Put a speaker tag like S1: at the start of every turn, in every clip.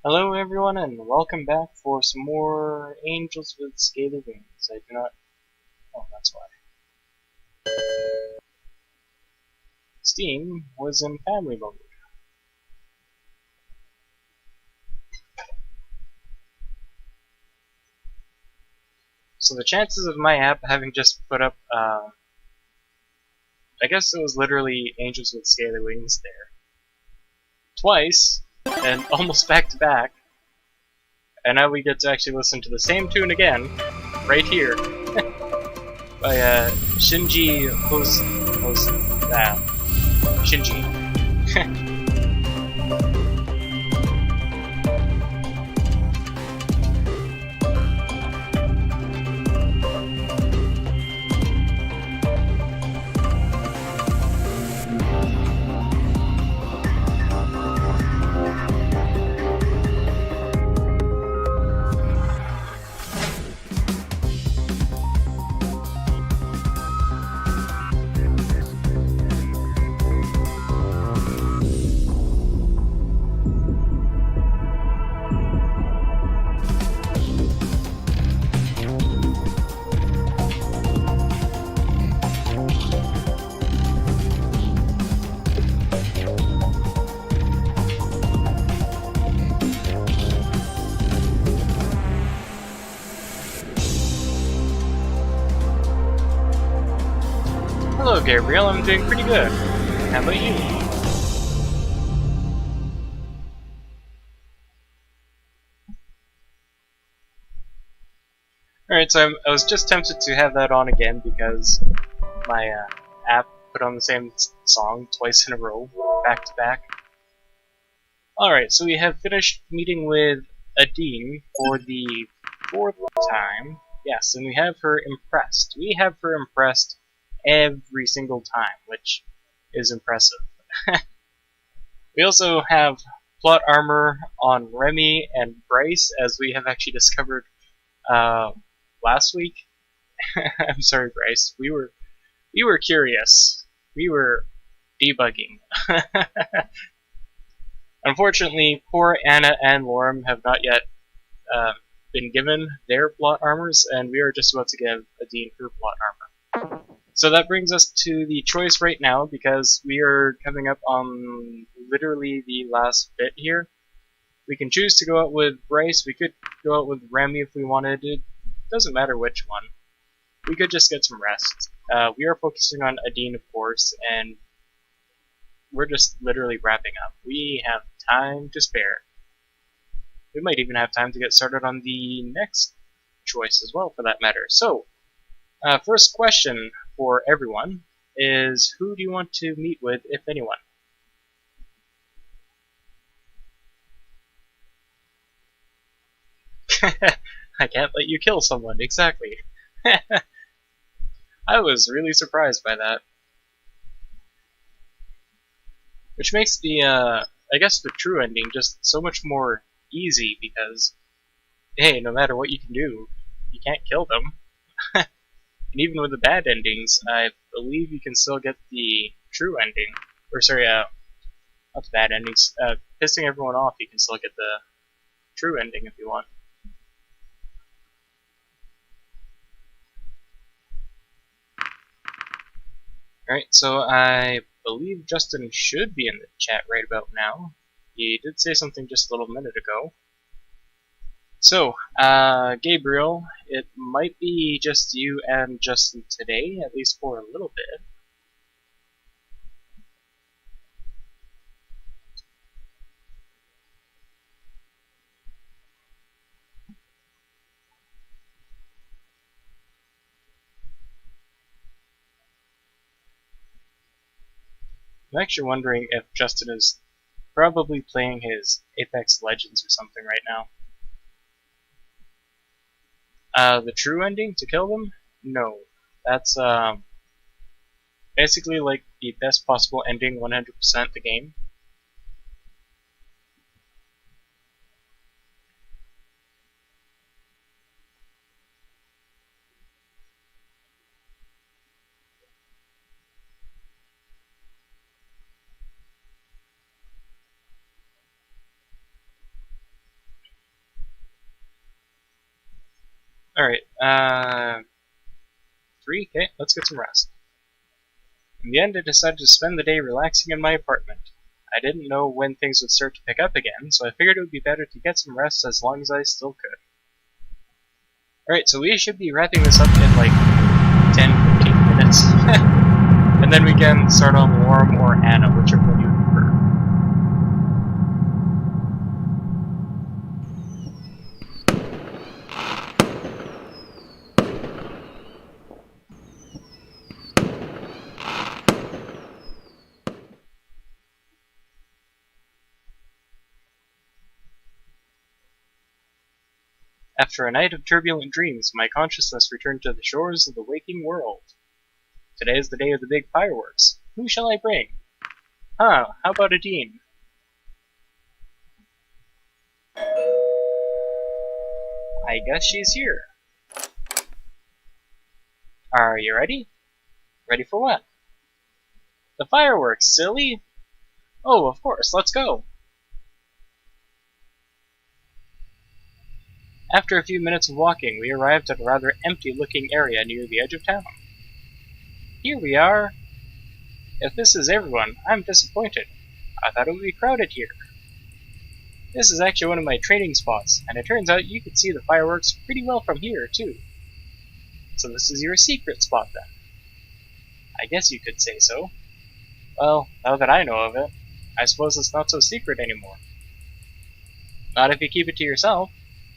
S1: Hello everyone and welcome back for some more Angels with Scaly Wings. I do not... Oh, that's why. Steam was in family mode. So the chances of my app having just put up, I guess it was literally Angels with Scaly Wings there. Twice, and almost back to back. And now we get to actually listen to the same tune again, right here, by Shinji Shinji. Hello Gabriel, I'm doing pretty good. How about you? Alright, so I was just tempted to have that on again because my app put on the same song twice in a row, back to back. Alright, so we have finished meeting with Adine for the 4th time. Yes, and we have her impressed. We have her impressed every single time, which is impressive. We also have plot armor on Remy and Bryce, as we have actually discovered last week. I'm sorry, Bryce. We were curious. We were debugging. Unfortunately, poor Anna and Lorem have not yet been given their plot armors, and we are just about to give Adine her plot armor. So that brings us to the choice right now, because we are coming up on literally the last bit here. We can choose to go out with Bryce, we could go out with Remy if we wanted. It doesn't matter which one. We could just get some rest. We are focusing on Adine, of course, and we're just literally wrapping up. We have time to spare. We might even have time to get started on the next choice as well, for that matter. So, first question for everyone is, who do you want to meet with, if anyone? I can't let you kill someone, exactly. I was really surprised by that. Which makes the, I guess the true ending just so much more easy, because, hey, no matter what you can do, you can't kill them. And even with the bad endings, I believe you can still get the true ending. Or sorry, not the bad endings. Pissing everyone off, you can still get the true ending if you want. Alright, so I believe Justin should be in the chat right about now. He did say something just a little minute ago. So, Gabriel, it might be just you and Justin today, at least for a little bit. I'm actually wondering if Justin is probably playing his Apex Legends or something right now. The true ending, to kill them? No. That's, basically like the best possible ending 100% the game. Alright, 3? Okay, let's get some rest. In the end, I decided to spend the day relaxing in my apartment. I didn't know when things would start to pick up again, so I figured it would be better to get some rest as long as I still could. Alright, so we should be wrapping this up in like 10-15 minutes. And then we can start on Lorm or Anna, whichever one you prefer. After a night of turbulent dreams, my consciousness returned to the shores of the waking world. Today is the day of the big fireworks. Who shall I bring? How about a dean? I guess she's here. Are you ready? Ready for what? The fireworks, silly! Oh, of course, let's go! After a few minutes of walking, we arrived at a rather empty-looking area near the edge of town. Here we are! If this is everyone, I'm disappointed. I thought it would be crowded here. This is actually one of my training spots, and it turns out you can see the fireworks pretty well from here, too. So this is your secret spot, then? I guess you could say so. Well, now that I know of it, I suppose it's not so secret anymore. Not if you keep it to yourself.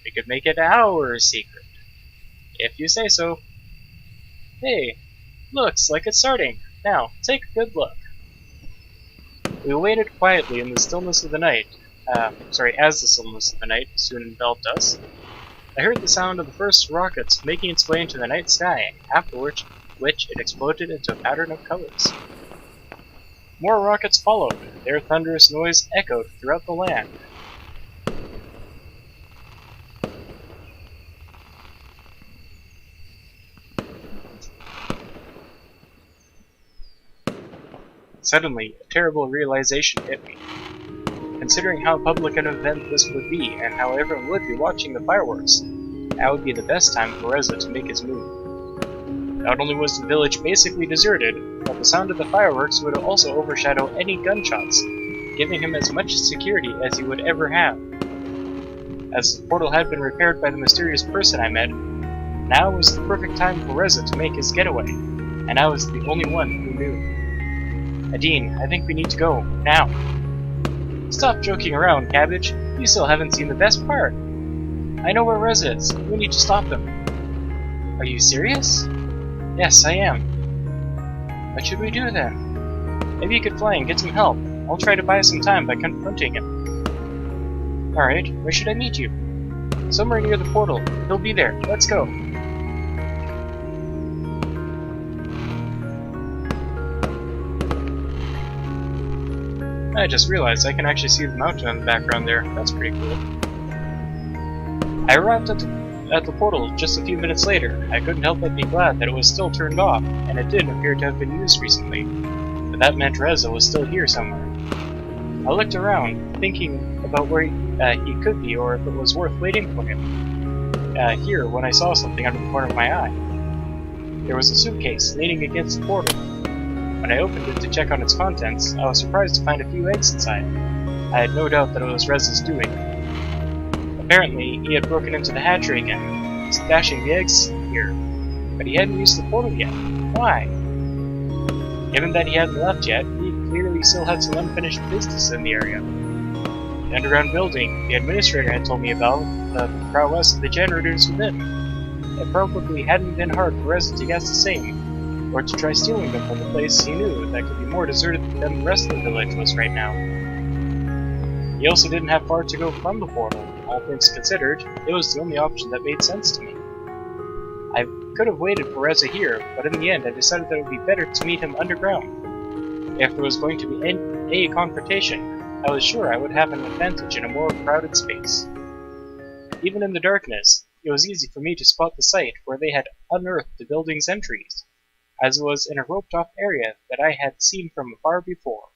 S1: We could make it our secret. If you say so. Hey, looks like it's starting. Now, take a good look. We waited quietly in the stillness of the night. As the stillness of the night soon enveloped us. I heard the sound of the first rockets making its way into the night sky, after which it exploded into a pattern of colors. More rockets followed. Their thunderous noise echoed throughout the land. Suddenly, a terrible realization hit me. Considering how public an event this would be, and how everyone would be watching the fireworks, that would be the best time for Reza to make his move. Not only was the village basically deserted, but the sound of the fireworks would also overshadow any gunshots, giving him as much security as he would ever have. As the portal had been repaired by the mysterious person I met, now was the perfect time for Reza to make his getaway, and I was the only one who knew. Adine, I think we need to go, now. Stop joking around, Cabbage. You still haven't seen the best part. I know where Rez is. We need to stop him. Are you serious? Yes, I am. What should we do then? Maybe you could fly and get some help. I'll try to buy some time by confronting him. Alright, where should I meet you? Somewhere near the portal. He'll be there. Let's go. I just realized I can actually see the mountain in the background there. That's pretty cool. I arrived at the portal just a few minutes later. I couldn't help but be glad that it was still turned off, and it did appear to have been used recently. But that meant Reza was still here somewhere. I looked around, thinking about where he could be, or if it was worth waiting for him. Here, when I saw something out of the corner of my eye. There was a suitcase leaning against the portal. When I opened it to check on its contents, I was surprised to find a few eggs inside. I had no doubt that it was Reza's doing. Apparently, he had broken into the hatchery again, stashing the eggs here, but he hadn't used the portal yet. Why? Given that he hadn't left yet, he clearly still had some unfinished business in the area. The underground building the administrator had told me about, the prowess of the generators within. It probably hadn't been hard for Reza to guess the same, or to try stealing them from a place he knew that could be more deserted than the rest of the village was right now. He also didn't have far to go from the portal. All things considered, it was the only option that made sense to me. I could have waited for Reza here, but in the end I decided that it would be better to meet him underground. If there was going to be a confrontation, I was sure I would have an advantage in a more crowded space. Even in the darkness, it was easy for me to spot the site where they had unearthed the building's entries, as it was in a roped-off area that I had seen from afar before.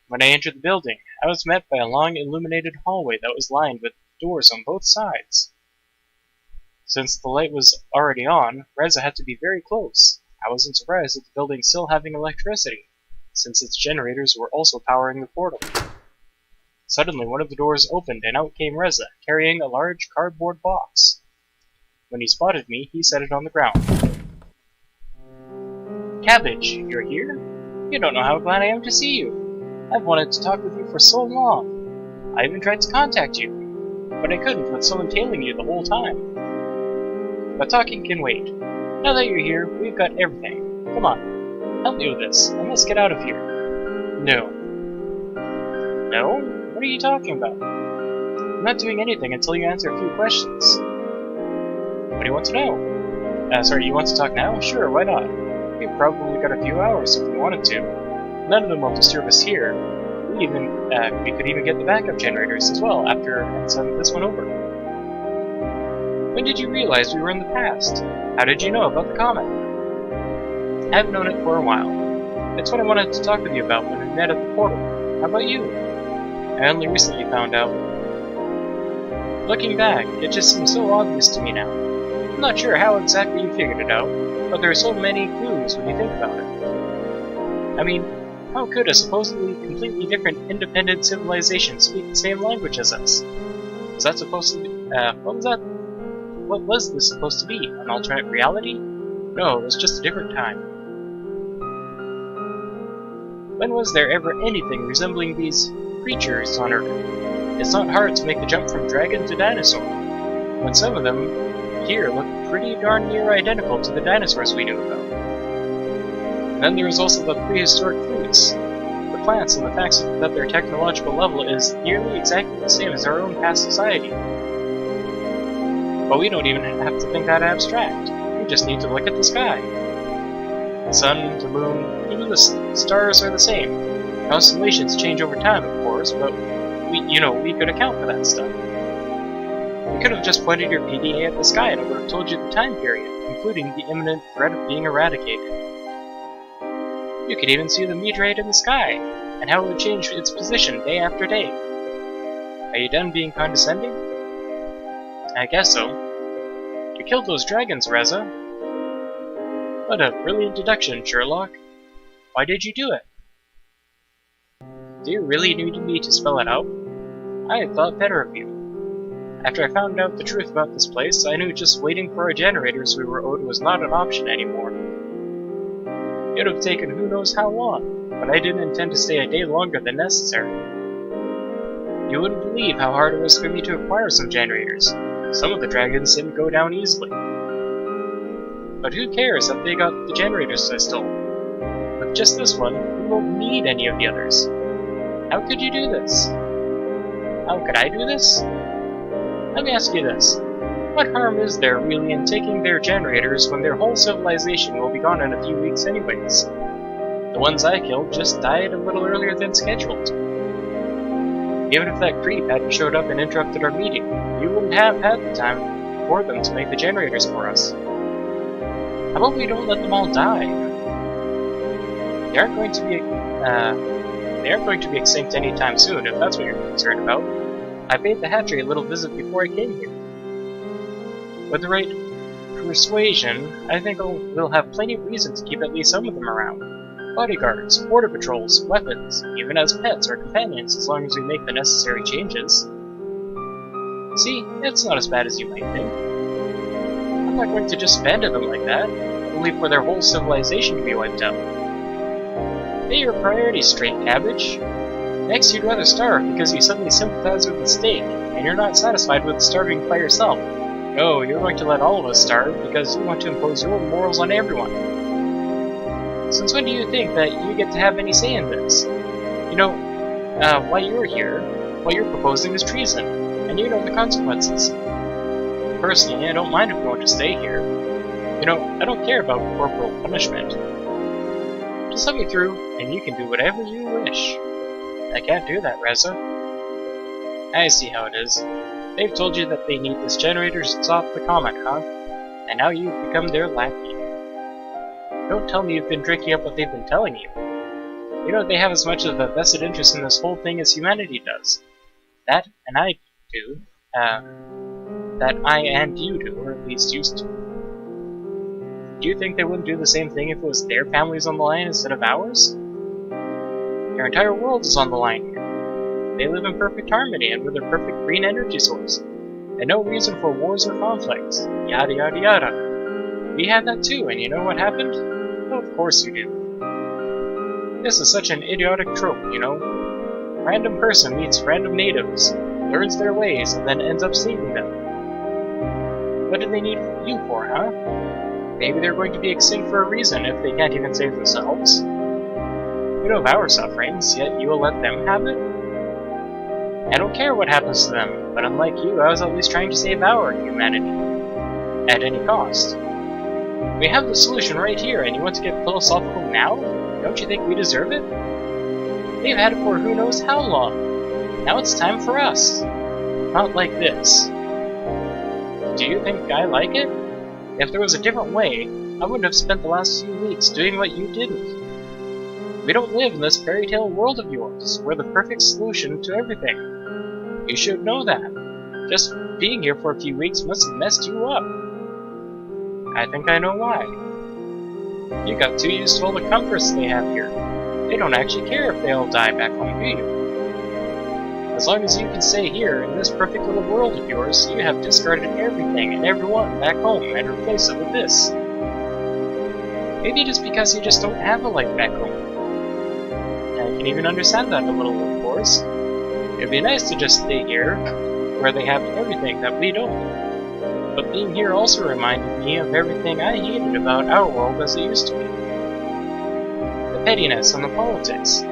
S1: When I entered the building, I was met by a long illuminated hallway that was lined with doors on both sides. Since the light was already on, Reza had to be very close. I wasn't surprised at the building still having electricity, since its generators were also powering the portal. Suddenly, one of the doors opened and out came Reza, carrying a large cardboard box. When he spotted me, he set it on the ground. Cabbage, you're here? You don't know how glad I am to see you. I've wanted to talk with you for so long. I even tried to contact you, but I couldn't with someone tailing you the whole time. But talking can wait. Now that you're here, we've got everything. Come on, help me with this, and let's get out of here. No. No? What are you talking about? I'm not doing anything until you answer a few questions. What do you want to know? Sorry, you want to talk now? Sure, why not? We've probably got a few hours if we wanted to. None of them will disturb us here. We could even get the backup generators as well after I send this one over. When did you realize we were in the past? How did you know about the comet? I've known it for a while. It's what I wanted to talk with you about when we met at the portal. How about you? I only recently found out. Looking back, it just seems so obvious to me now. I'm not sure how exactly you figured it out, but there are so many clues when you think about it. I mean, how could a supposedly completely different independent civilization speak the same language as us? Was that supposed to be, what was this supposed to be? An alternate reality? No, it was just a different time. When was there ever anything resembling these creatures on Earth? It's not hard to make the jump from dragon to dinosaur, when some of them here look pretty darn near identical to the dinosaurs we knew about. And then there is also the prehistoric fruits, the plants, and the fact that their technological level is nearly exactly the same as our own past society. But we don't even have to think that abstract. We just need to look at the sky. The sun, the moon, even the stars are the same. Constellations change over time, of course, but we could account for that stuff. You could have just pointed your PDA at the sky and it would have told you the time period, including the imminent threat of being eradicated. You could even see the meteorite in the sky, and how it would change its position day after day. Are you done being condescending? I guess so. You killed those dragons, Reza. What a brilliant deduction, Sherlock. Why did you do it? Do you really need me to spell it out? I had thought better of you. After I found out the truth about this place, I knew just waiting for our generators we were owed was not an option anymore. It would have taken who knows how long, but I didn't intend to stay a day longer than necessary. You wouldn't believe how hard it was for me to acquire some generators. Some of the dragons didn't go down easily. But who cares if they got the generators I stole? With just this one, we won't need any of the others. How could you do this? How could I do this? Let me ask you this. What harm is there really in taking their generators when their whole civilization will be gone in a few weeks anyways? The ones I killed just died a little earlier than scheduled. Even if that creep hadn't showed up and interrupted our meeting, you wouldn't have had the time for them to make the generators for us. How about we don't let them all die? They aren't going to be extinct anytime soon, if that's what you're concerned about. I paid the hatchery a little visit before I came here. With the right persuasion, I think we'll have plenty of reason to keep at least some of them around. Bodyguards, border patrols, weapons, even as pets or companions as long as we make the necessary changes. See, it's not as bad as you might think. I'm not going to just abandon them like that, only for their whole civilization to be wiped out. Get your priorities straight, Cabbage. Next, you'd rather starve because you suddenly sympathize with the stake, and you're not satisfied with starving by yourself. No, you're going to let all of us starve because you want to impose your morals on everyone. Since when do you think that you get to have any say in this? You know, why you're here, what you're proposing is treason, and you know the consequences. Personally, I don't mind if you want to stay here. You know, I don't care about corporal punishment. Just let me through, and you can do whatever you wish. I can't do that, Reza. I see how it is. They've told you that they need this generator to stop the comet, huh? And now you've become their lackey. Don't tell me you've been drinking up what they've been telling you. You know, they have as much of a vested interest in this whole thing as humanity does. That, and I do. That I and you do, or at least used to. Do you think they wouldn't do the same thing if it was their families on the line instead of ours? Their entire world is on the line here. They live in perfect harmony and with a perfect green energy source. And no reason for wars or conflicts. Yada yada yada. We had that too, and you know what happened? Well, of course you do. This is such an idiotic trope, you know? Random person meets random natives, learns their ways, and then ends up saving them. What do they need you for, huh? Maybe they're going to be extinct for a reason if they can't even save themselves. We know of our sufferings, yet you will let them have it? I don't care what happens to them, but unlike you, I was at least trying to save our humanity. At any cost. We have the solution right here, and you want to get philosophical now? Don't you think we deserve it? They've had it for who knows how long. Now it's time for us. Not like this. Do you think I like it? If there was a different way, I wouldn't have spent the last few weeks doing what you didn't. We don't live in this fairy tale world of yours. We're the perfect solution to everything. You should know that. Just being here for a few weeks must have messed you up. I think I know why. You got too used to all the comforts they have here. They don't actually care if they all die back home, do you? As long as you can stay here, in this perfect little world of yours, you have discarded everything and everyone back home and replaced it with this. Maybe just because you just don't have a life back home. I can even understand that a little, of course. It'd be nice to just stay here, where they have everything that we don't. But being here also reminded me of everything I hated about our world as it used to be. The pettiness and the politics.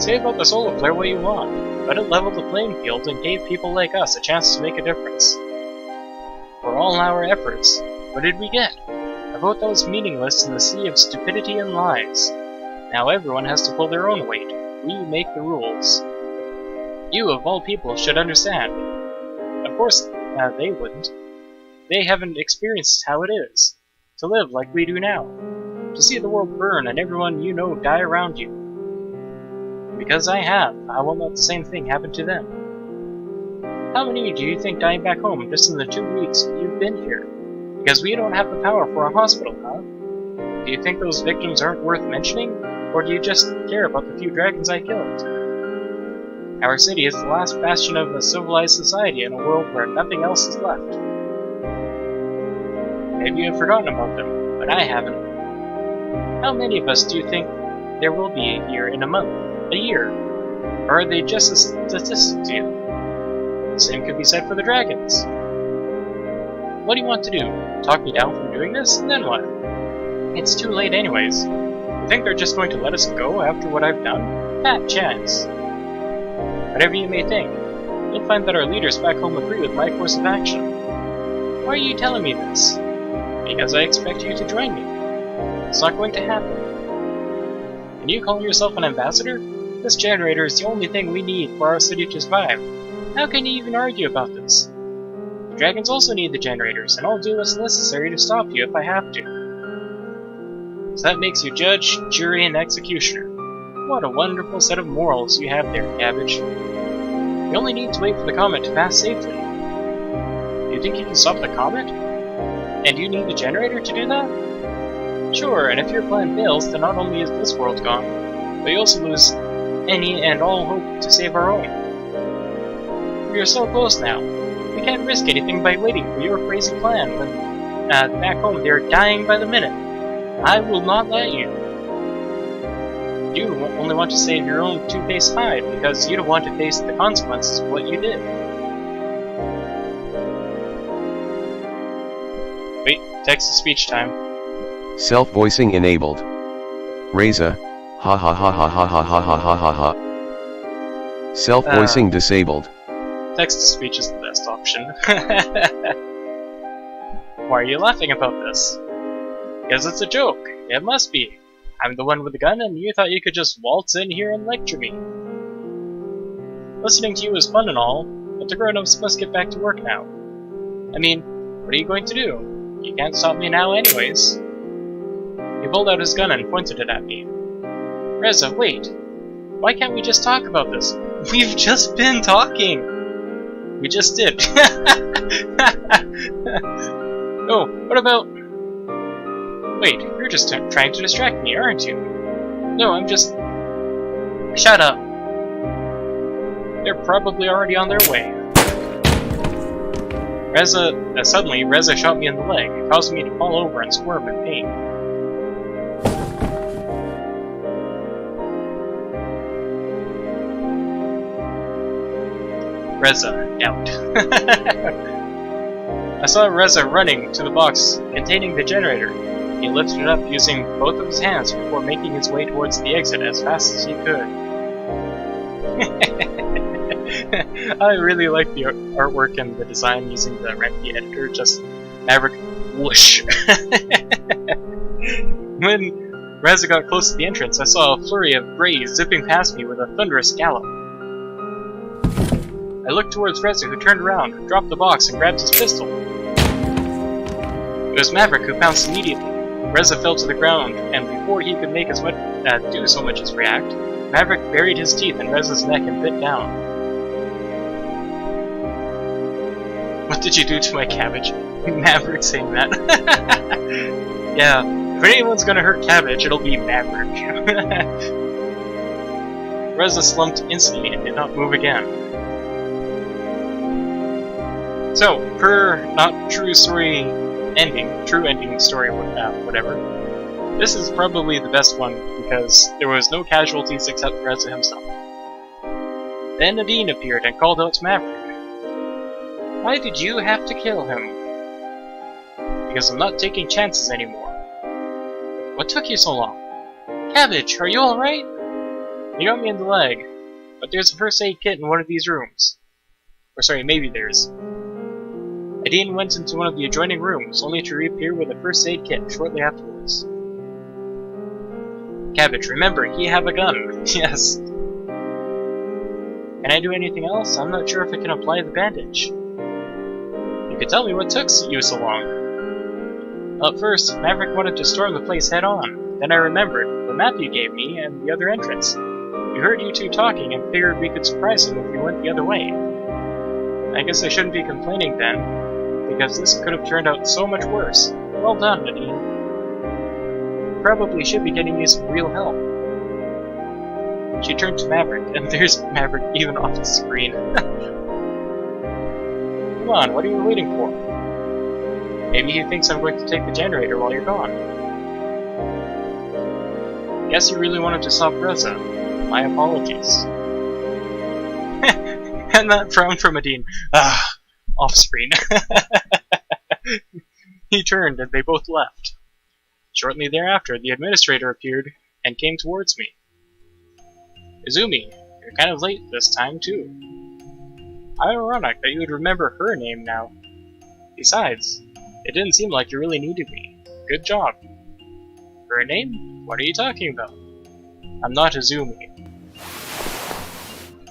S1: Say about the solar flare what you want, but it leveled the playing field and gave people like us a chance to make a difference. For all our efforts, what did we get? A vote that was meaningless in the sea of stupidity and lies. Now everyone has to pull their own weight. We make the rules. You, of all people, should understand. Of course, they wouldn't. They haven't experienced how it is to live like we do now. To see the world burn and everyone you know die around you. Because I have, I won't let the same thing happen to them. How many do you think died back home just in the 2 weeks you've been here? Because we don't have the power for a hospital, huh? Do you think those victims aren't worth mentioning? Or do you just care about the few dragons I killed? Our city is the last bastion of a civilized society in a world where nothing else is left. Maybe you've forgotten about them, but I haven't. How many of us do you think there will be here in a month, a year? Or are they just a statistic to you? The same could be said for the dragons. What do you want to do? Talk me down from doing this? And then what? It's too late anyways. You think they're just going to let us go after what I've done? Fat chance. Whatever you may think, you'll find that our leaders back home agree with my course of action. Why are you telling me this? Because I expect you to join me. It's not going to happen. And you call yourself an ambassador? This generator is the only thing we need for our city to survive. How can you even argue about this? The dragons also need the generators, and I'll do what's necessary to stop you if I have to. So that makes you judge, jury, and executioner. What a wonderful set of morals you have there, Cabbage. You only need to wait for the comet to pass safely. Do you think you can stop the comet? And you need the generator to do that? Sure, and if your plan fails, then not only is this world gone, but you also lose any and all hope to save our own. We are so close now. We can't risk anything by waiting for your crazy plan when back home they are dying by the minute. I will not let you. You only want to save your own two-faced hide because you don't want to face the consequences of what you did. Wait, text-to-speech time.
S2: Self-voicing enabled. Reza, ha ha ha ha ha ha ha ha ha ha ha. Self-voicing disabled.
S1: Text-to-speech is the best option. Why are you laughing about this? Because it's a joke. It must be. I'm the one with the gun, and you thought you could just waltz in here and lecture me. Listening to you is fun and all, but the grown-ups must get back to work now. I mean, what are you going to do? You can't stop me now anyways. He pulled out his gun and pointed it at me. Reza, wait! Why can't we just talk about this? We've just been talking! We just did. Oh, what about... Wait, you're just trying to distract me, aren't you? No, I'm just... Shut up. They're probably already on their way. Suddenly, Reza shot me in the leg, causing me to fall over and squirm in pain. Reza, doubt. I saw Reza running to the box containing the generator. He lifted it up using both of his hands before making his way towards the exit as fast as he could. I really like the artwork and the design using the Ren'Py editor, just Maverick whoosh. When Reza got close to the entrance, I saw a flurry of grays zipping past me with a thunderous gallop. I looked towards Reza, who turned around, dropped the box, and grabbed his pistol. It was Maverick who pounced immediately. Reza fell to the ground, and before he could make do so much as react, Maverick buried his teeth in Reza's neck and bit down. What did you do to my cabbage? Maverick saying that. Yeah, if anyone's gonna hurt Cabbage, it'll be Maverick. Reza slumped instantly and did not move again. So, per not true story ending, true ending story, whatever, this is probably the best one because there was no casualties except Reza himself. Then Nadine appeared and called out to Maverick. Why did you have to kill him? Because I'm not taking chances anymore. What took you so long? Cabbage, are you alright? You got me in the leg, but there's a first aid kit in one of these rooms. Or sorry, maybe there's. Nadine went into one of the adjoining rooms, only to reappear with a first aid kit shortly afterwards. Cabbage, remember, he have a gun. Yes. Can I do anything else? I'm not sure if I can apply the bandage. You could tell me what took you so long. Well, at first, Maverick wanted to storm the place head-on. Then I remembered the map you gave me and the other entrance. We heard you two talking and figured we could surprise him if we went the other way. I guess I shouldn't be complaining then, because this could have turned out so much worse. Well done, Nadine. You probably should be getting you some real help. She turned to Maverick, and there's Maverick even off the screen. Come on, what are you waiting for? Maybe he thinks I'm going to take the generator while you're gone. Guess you really wanted to stop Reza. My apologies. And that frown from Nadine. Off screen. He turned and they both left. Shortly thereafter, the administrator appeared and came towards me. Izumi, you're kind of late this time too. How ironic that you would remember her name now. Besides, it didn't seem like you really needed me. Good job. Her name? What are you talking about? I'm not Izumi.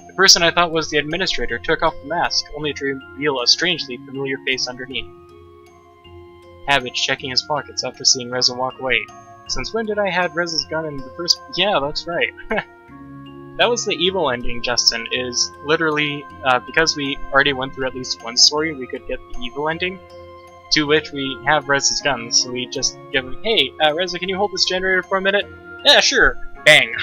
S1: The person I thought was the administrator took off the mask, only to reveal a strangely familiar face underneath. Cabbage checking his pockets after seeing Reza walk away. Since when did I have Reza's gun in the first... Yeah, that's right. That was the evil ending, Justin, is literally, because we already went through at least one story, we could get the evil ending, to which we have Reza's gun, so we just give him, hey, Reza, can you hold this generator for a minute? Yeah, sure. Bang.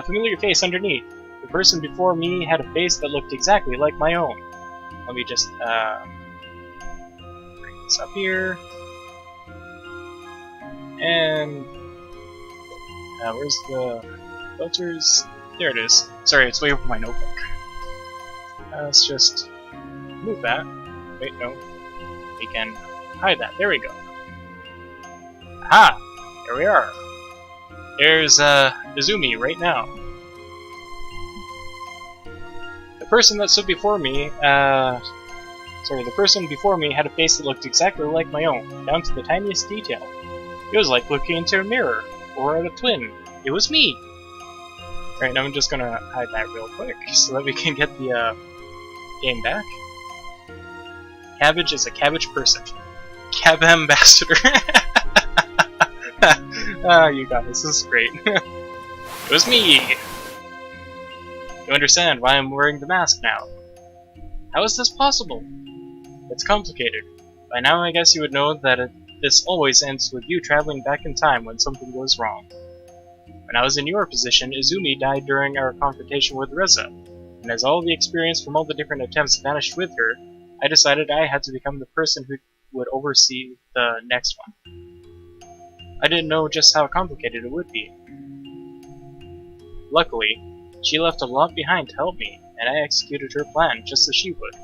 S1: Familiar face underneath. The person before me had a face that looked exactly like my own. Let me just, bring this up here. And... where's the filters? There it is. Sorry, it's way over my notebook. Let's just move that. Wait, no. We can hide that. There we go. Aha! There we are. There's, Izumi right now. The person that stood before me, the person before me had a face that looked exactly like my own, down to the tiniest detail. It was like looking into a mirror. Or at a twin. It was me! Right, now I'm just gonna hide that real quick, so that we can get the, game back. Cabbage is a cabbage person. Cab ambassador. Ah, you guys, this is great. It was me! You understand why I'm wearing the mask now. How is this possible? It's complicated. By now I guess you would know that this always ends with you traveling back in time when something goes wrong. When I was in your position, Izumi died during our confrontation with Reza, and as all the experience from all the different attempts vanished with her, I decided I had to become the person who would oversee the next one. I didn't know just how complicated it would be. Luckily, she left a lot behind to help me, and I executed her plan just as she would.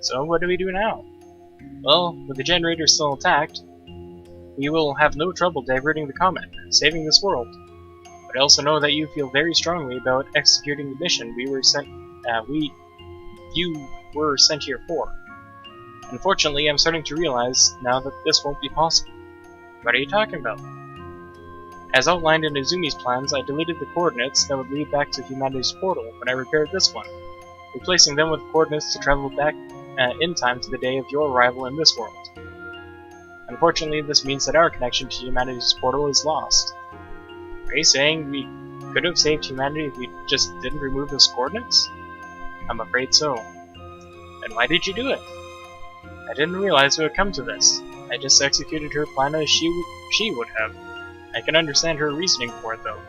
S1: So what do we do now? Well, with the generator still intact, we will have no trouble diverting the comet, saving this world. But I also know that you feel very strongly about executing the mission you were sent here for. Unfortunately, I'm starting to realize now that this won't be possible. What are you talking about? As outlined in Izumi's plans, I deleted the coordinates that would lead back to humanity's portal when I repaired this one, replacing them with coordinates to travel back in time to the day of your arrival in this world. Unfortunately, this means that our connection to humanity's portal is lost. Are you saying we could have saved humanity if we just didn't remove those coordinates? I'm afraid so. Then why did you do it? I didn't realize it would come to this. I just executed her plan as she would have. I can understand her reasoning for it, though.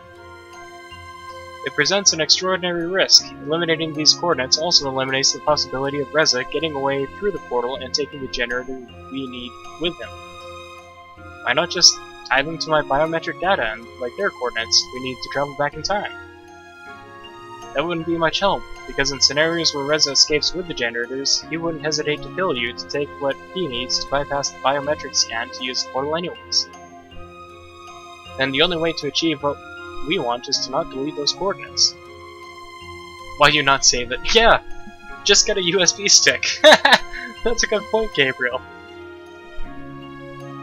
S1: It presents an extraordinary risk. Eliminating these coordinates also eliminates the possibility of Reza getting away through the portal and taking the generator we need with him. Why not just tie them to my biometric data and, like their coordinates, we need to travel back in time? That wouldn't be much help, because in scenarios where Reza escapes with the generators, he wouldn't hesitate to kill you to take what he needs to bypass the biometric scan to use the portal anyways. Then the only way to achieve what we want is to not delete those coordinates. Why you not save it? Yeah! Just get a USB stick! That's a good point, Gabriel.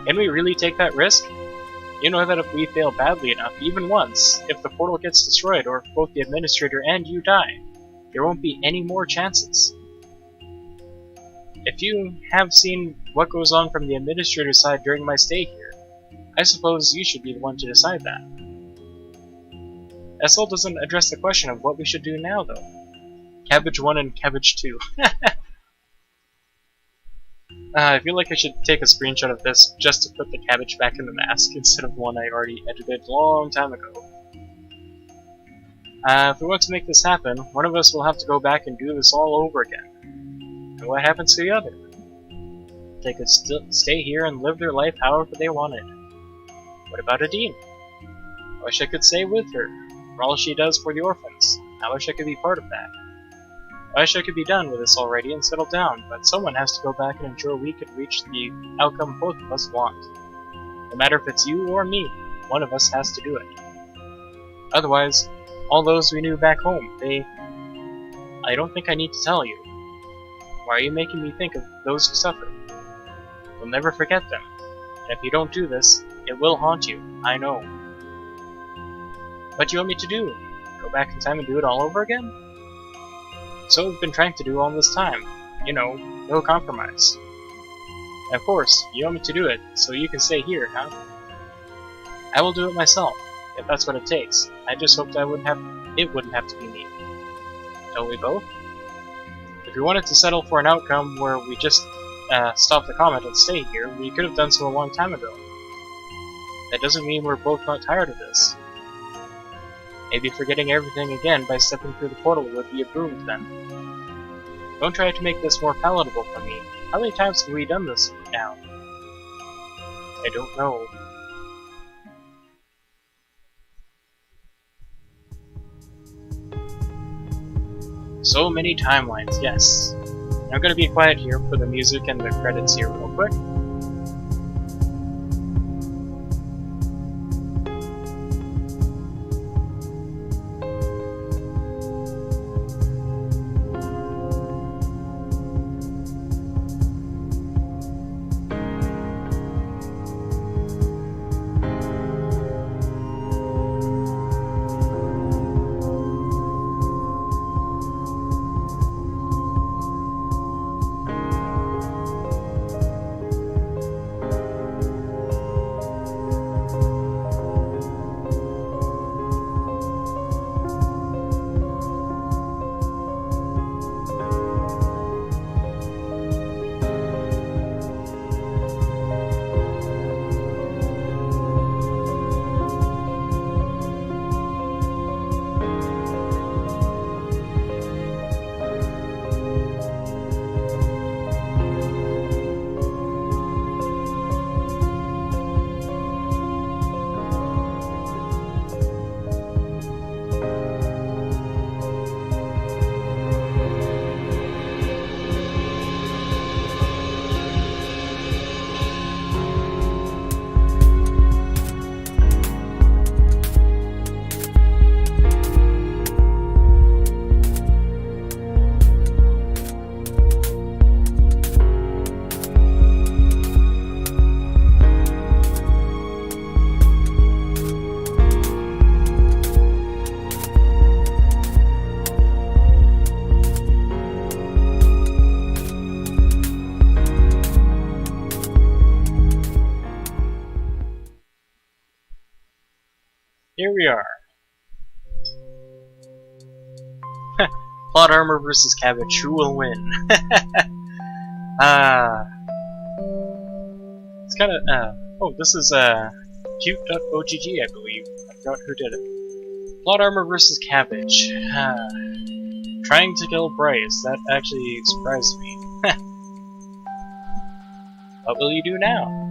S1: Can we really take that risk? You know that if we fail badly enough, even once, if the portal gets destroyed or if both the administrator and you die, there won't be any more chances. If you have seen what goes on from the administrator's side during my stay here, I suppose you should be the one to decide that. SL doesn't address the question of what we should do now, though. Cabbage 1 and Cabbage 2. I feel like I should take a screenshot of this just to put the cabbage back in the mask instead of one I already edited a long time ago. If we want to make this happen, one of us will have to go back and do this all over again. And what happens to the other? They could still stay here and live their life however they wanted. What about Adine? I wish I could stay with her, for all she does for the orphans. I wish I could be part of that. I wish I could be done with this already and settle down, but someone has to go back and ensure we can reach the outcome both of us want. No matter if it's you or me, one of us has to do it. Otherwise, all those we knew back home, I don't think I need to tell you. Why are you making me think of those who suffer? We'll never forget them, and if you don't do this, it will haunt you, I know. What do you want me to do? Go back in time and do it all over again? So we've been trying to do all this time. You know, no compromise. And of course, you want me to do it, so you can stay here, huh? I will do it myself, if that's what it takes. I just hoped it wouldn't have to be me. Don't we both? If we wanted to settle for an outcome where we just stop the comet and stay here, we could have done so a long time ago. That doesn't mean we're both not tired of this. Maybe forgetting everything again by stepping through the portal would be a boon to them. Don't try to make this more palatable for me. How many times have we done this now? I don't know. So many timelines, yes. I'm gonna be quiet here for the music and the credits here real quick. here we are. Plot armor versus cabbage. Who will win? It's kind of. Oh, this is cute.ogg, I believe. I forgot who did it. Plot armor versus cabbage. Trying to kill Bryce. That actually surprised me. What will you do now?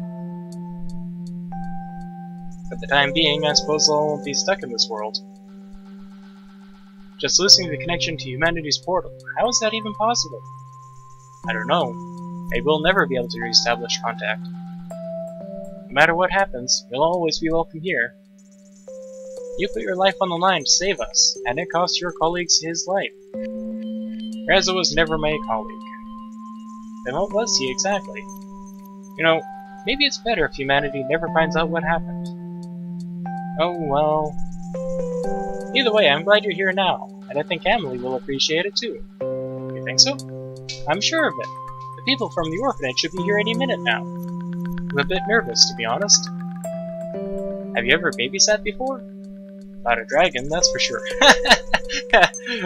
S1: For the time being, I suppose I'll be stuck in this world. Just losing the connection to humanity's portal. How is that even possible? I don't know. Maybe we'll never be able to re-establish contact. No matter what happens, you'll always be welcome here. You put your life on the line to save us, and it cost your colleagues his life. Reza was never my colleague. Then what was he exactly? You know, maybe it's better if humanity never finds out what happened. Oh well. Either way, I'm glad you're here now, and I think Emily will appreciate it too. You think so? I'm sure of it. The people from the orphanage should be here any minute now. I'm a bit nervous, to be honest. Have you ever babysat before? Not a dragon, that's for sure.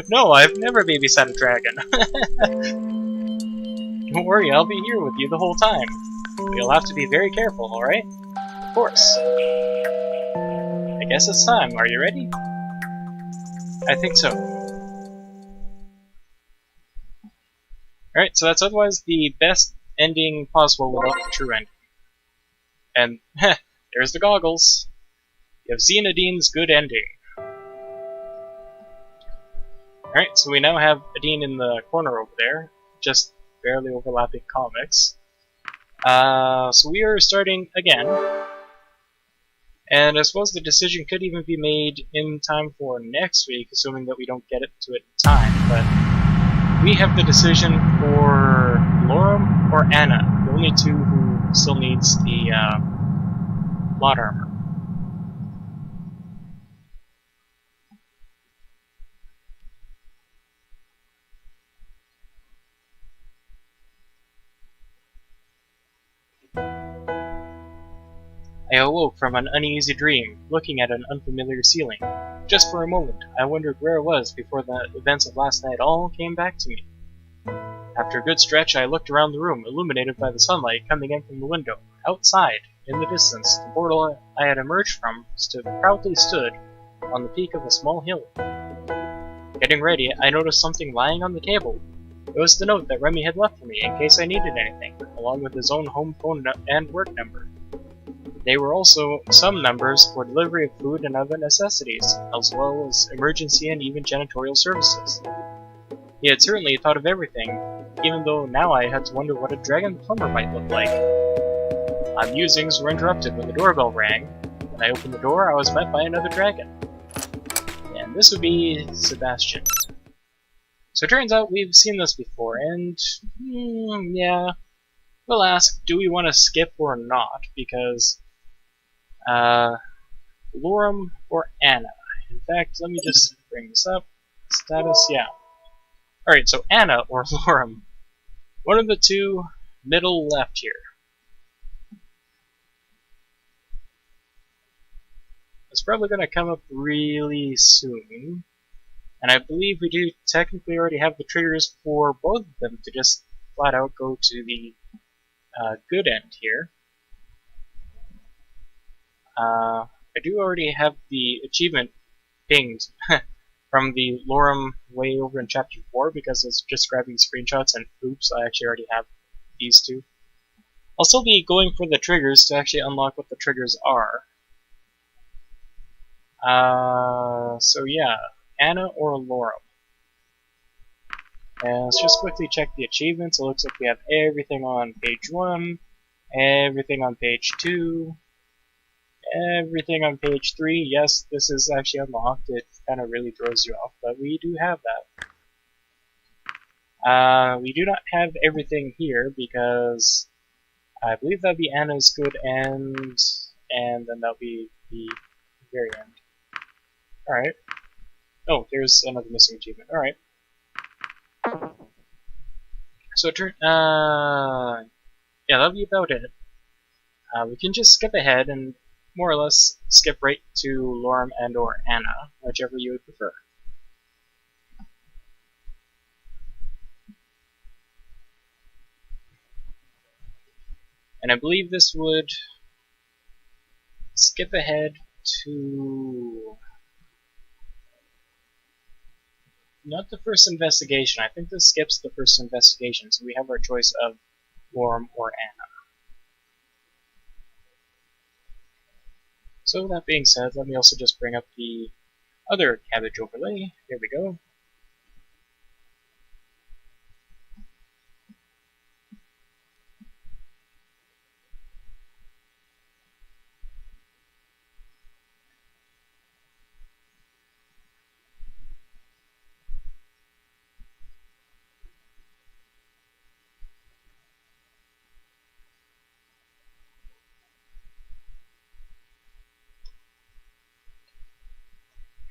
S1: No, I've never babysat a dragon. Don't worry, I'll be here with you the whole time. You'll have to be very careful, alright? Of course. I guess it's time. Are you ready? I think so. Alright, so that's otherwise the best ending possible without the true ending. And, there's the goggles. You have seen Adine's good ending. Alright, so we now have Adine in the corner over there, just barely overlapping comics. So we are starting again. And I suppose the decision could even be made in time for next week, assuming that we don't get it to it in time. But we have the decision for Lorem or Anna, the only two who still needs the plot armor. I awoke from an uneasy dream, looking at an unfamiliar ceiling. Just for a moment, I wondered where I was before the events of last night all came back to me. After a good stretch, I looked around the room, illuminated by the sunlight coming in from the window. Outside, in the distance, the portal I had emerged from proudly stood on the peak of a small hill. Getting ready, I noticed something lying on the table. It was the note that Remy had left for me in case I needed anything, along with his own home phone and work number. There were also some numbers for delivery of food and other necessities, as well as emergency and even janitorial services. He had certainly thought of everything, even though now I had to wonder what a dragon plumber might look like. My musings were interrupted when the doorbell rang. When I opened the door, I was met by another dragon. And this would be Sebastian. So it turns out we've seen this before, and yeah, we'll ask, do we want to skip or not? Because Lorem or Anna. In fact, let me just bring this up. Status, yeah. Alright, so Anna or Lorem. One of the two, middle left here. It's probably going to come up really soon. And I believe we do technically already have the triggers for both of them to just flat out go to the good end here. I do already have the achievement pinged from the Lorem way over in Chapter 4 because I was just grabbing screenshots and oops, I actually already have these two. I'll still be going for the triggers to actually unlock what the triggers are. So yeah, Anna or Lorem. And let's just quickly check the achievements. It looks like we have everything on page 1, everything on page 2, everything on page 3. Yes, this is actually unlocked. It kind of really throws you off, but we do have that. We do not have everything here because I believe that'll be Anna's good end, and then that'll be the very end. Alright. Oh, there's another missing achievement. Alright. So, yeah, that'll be about it. We can just skip ahead and, more or less skip right to Lorm and or Anna, whichever you would prefer. And I believe this would skip ahead to... not the first investigation. I think this skips the first investigation, so we have our choice of Lorm or Anna. So that being said, let me also just bring up the other cabbage overlay. Here we go.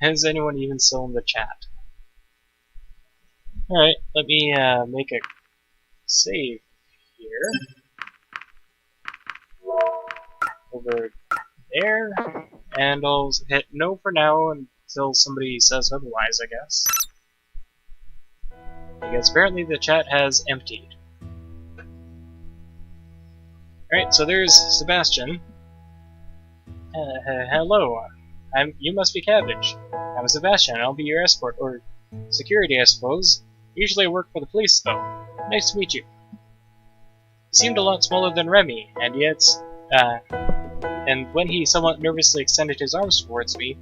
S1: Is anyone even still in the chat? Alright, let me make a save here. Over there. And I'll hit no for now until somebody says otherwise, I guess. Because apparently the chat has emptied. Alright, so there's Sebastian. Hello. You must be Cabbage. I'm Sebastian, and I'll be your escort, or security, I suppose. Usually I work for the police, though. Nice to meet you. You seemed a lot smaller than Remy, and yet, and when he somewhat nervously extended his arms towards me,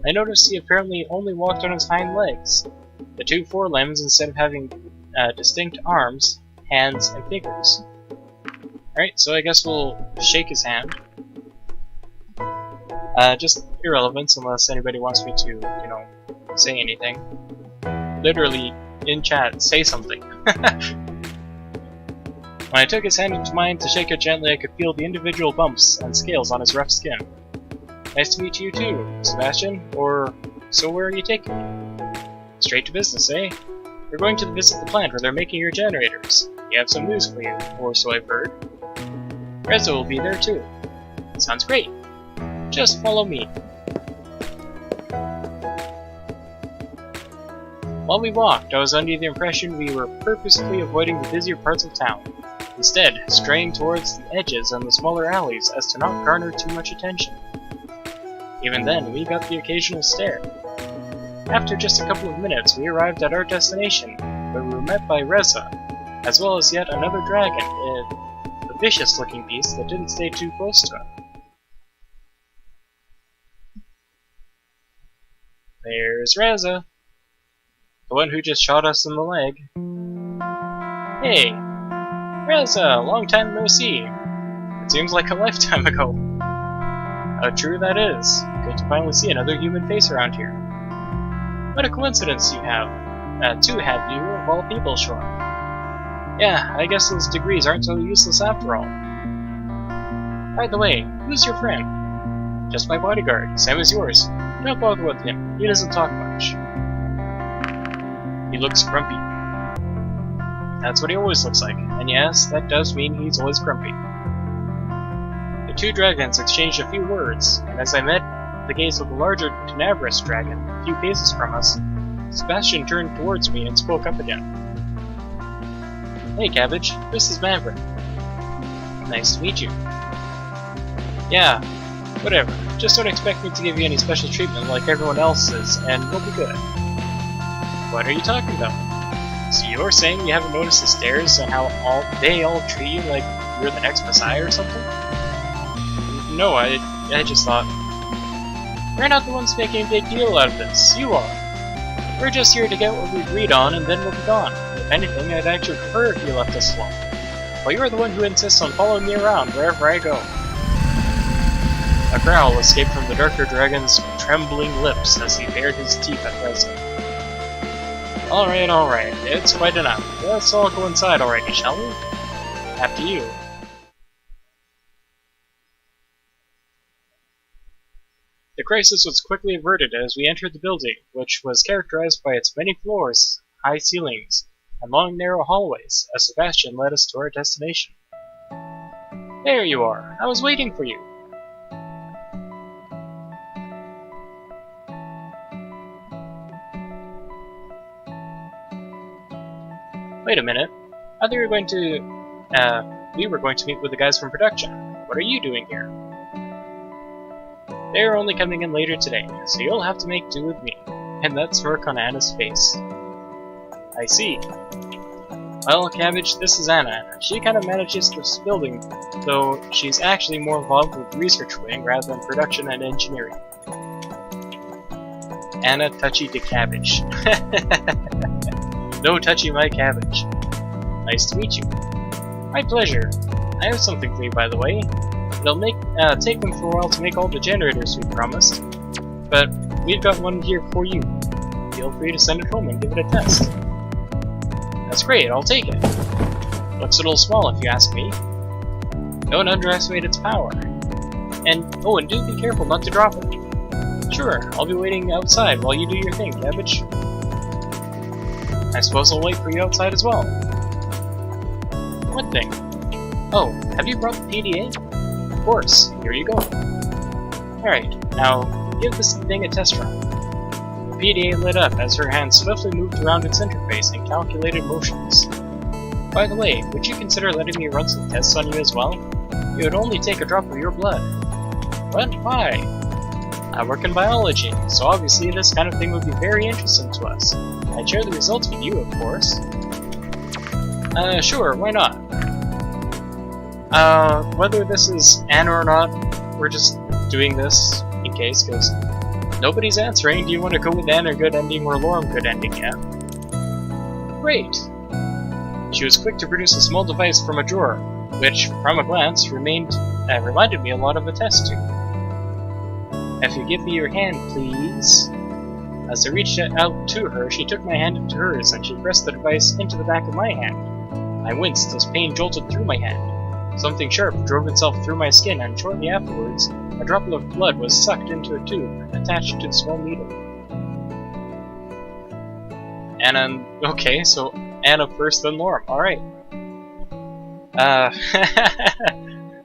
S1: I noticed he apparently only walked on his hind legs. The two forelimbs, instead of having distinct arms, hands, and fingers. Alright, so I guess we'll shake his hand. Just irrelevant unless anybody wants me to, you know, say anything. Literally, in chat, say something. When I took his hand into mine to shake it gently, I could feel the individual bumps and scales on his rough skin. Nice to meet you too, Sebastian. Or, so where are you taking me? Straight to business, eh? We're going to visit the plant where they're making your generators. We have some news for you, or so I've heard. Reza will be there too. Sounds great. Just follow me. While we walked, I was under the impression we were purposefully avoiding the busier parts of town, instead straying towards the edges and the smaller alleys as to not garner too much attention. Even then, we got the occasional stare. After just a couple of minutes, we arrived at our destination, where we were met by Reza, as well as yet another dragon, a vicious-looking beast that didn't stay too close to him. There's Reza, the one who just shot us in the leg. Hey, Reza, long time no see. It seems like a lifetime ago. How true that is. Good to finally see another human face around here. What a coincidence you have, to have you, of all people, show up. Yeah, I guess those degrees aren't so useless after all. By the way, who's your friend? Just my bodyguard, same as yours. Don't bother with him, he doesn't talk much. He looks grumpy. That's what he always looks like, and yes, that does mean he's always grumpy. The two dragons exchanged a few words, and as I met the gaze of the larger Tenebrous dragon a few paces from us, Sebastian turned towards me and spoke up again. Hey Cabbage, this is Maverick. Nice to meet you. Yeah, whatever. Just don't expect me to give you any special treatment like everyone else's, and we'll be good. What are you talking about? So you're saying you haven't noticed the stares and how they all treat you like you're the next Messiah or something? No, I just thought... We're not the ones making a big deal out of this, you are. We're just here to get what we agreed on and then we'll be gone. If anything, I'd actually prefer if you left us alone. But you're the one who insists on following me around wherever I go. A growl escaped from the darker dragon's trembling lips as he bared his teeth at Reza. Alright, it's quite enough. Let's all go inside already, shall we? After you. The crisis was quickly averted as we entered the building, which was characterized by its many floors, high ceilings, and long narrow hallways, as Sebastian led us to our destination. There you are! I was waiting for you! Wait a minute. I thought we were going to meet with the guys from production. What are you doing here? They're only coming in later today, so you'll have to make do with me. And that smirk on Anna's face. I see. Well, Cabbage, this is Anna. She kind of manages this building, though she's actually more involved with the research wing rather than production and engineering. Anna touchy to Cabbage. No touchy my Cabbage. Nice to meet you. My pleasure. I have something for you, by the way. It'll take them for a while to make all the generators we promised, but we've got one here for you. Feel free to send it home and give it a test. That's great, I'll take it. Looks a little small if you ask me. Don't underestimate its power. And do be careful not to drop it. Sure, I'll be waiting outside while you do your thing, Cabbage. I suppose I'll wait for you outside as well. What thing? Oh, have you brought the PDA? Of course, here you go. Alright, now give this thing a test run. The PDA lit up as her hand swiftly moved around its interface and calculated motions. By the way, would you consider letting me run some tests on you as well? It would only take a drop of your blood. What? Why? I work in biology, so obviously this kind of thing would be very interesting to us. I'd share the results with you, of course. Sure, why not? Whether this is Anna or not, we're just doing this in case, because nobody's answering. Do you want to go with Anna good ending or Lorem good ending yet? Great! She was quick to produce a small device from a drawer, which, from a glance, reminded me a lot of a test tube. If you give me your hand, please. As I reached out to her, she took my hand into hers, and she pressed the device into the back of my hand. I winced as pain jolted through my hand. Something sharp drove itself through my skin, and shortly afterwards, a droplet of blood was sucked into a tube, attached to the small needle. Anna, okay, so Anna first, then Lorem, alright.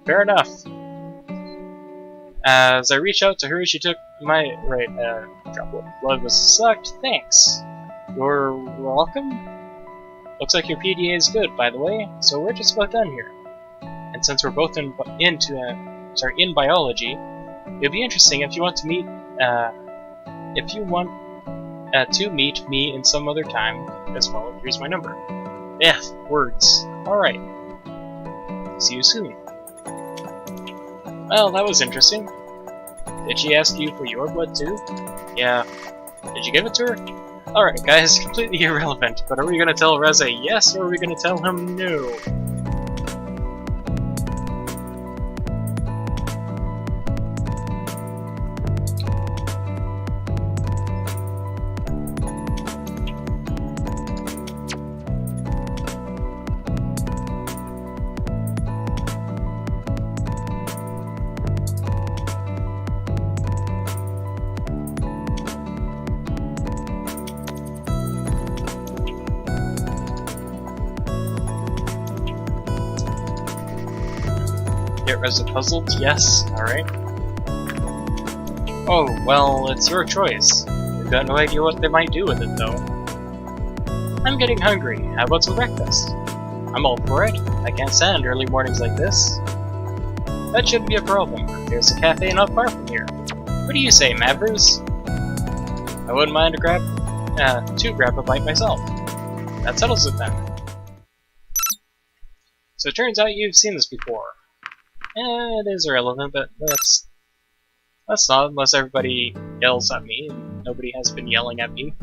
S1: Fair enough. As I reached out to her, she took my, droplet of blood was sucked, thanks. You're welcome? Looks like your PDA is good, by the way, so we're just about done here. And since we're both in biology, it'd be interesting if you want to meet, me in some other time as well. Here's my number. Words. Alright. See you soon. Well, that was interesting. Did she ask you for your blood too? Yeah. Did you give it to her? Alright guys, completely irrelevant, but are we gonna tell Reza yes, or are we gonna tell him no? Get Reza puzzled? Yes. Alright. Oh, well, it's your choice. We've got no idea what they might do with it, though. I'm getting hungry. How about some breakfast? I'm all for it. I can't stand early mornings like this. That shouldn't be a problem. There's a cafe not far from here. What do you say, Mavers? I wouldn't mind to grab a bite myself. That settles it then. So it turns out you've seen this before. It is irrelevant, but that's not unless everybody yells at me, and nobody has been yelling at me.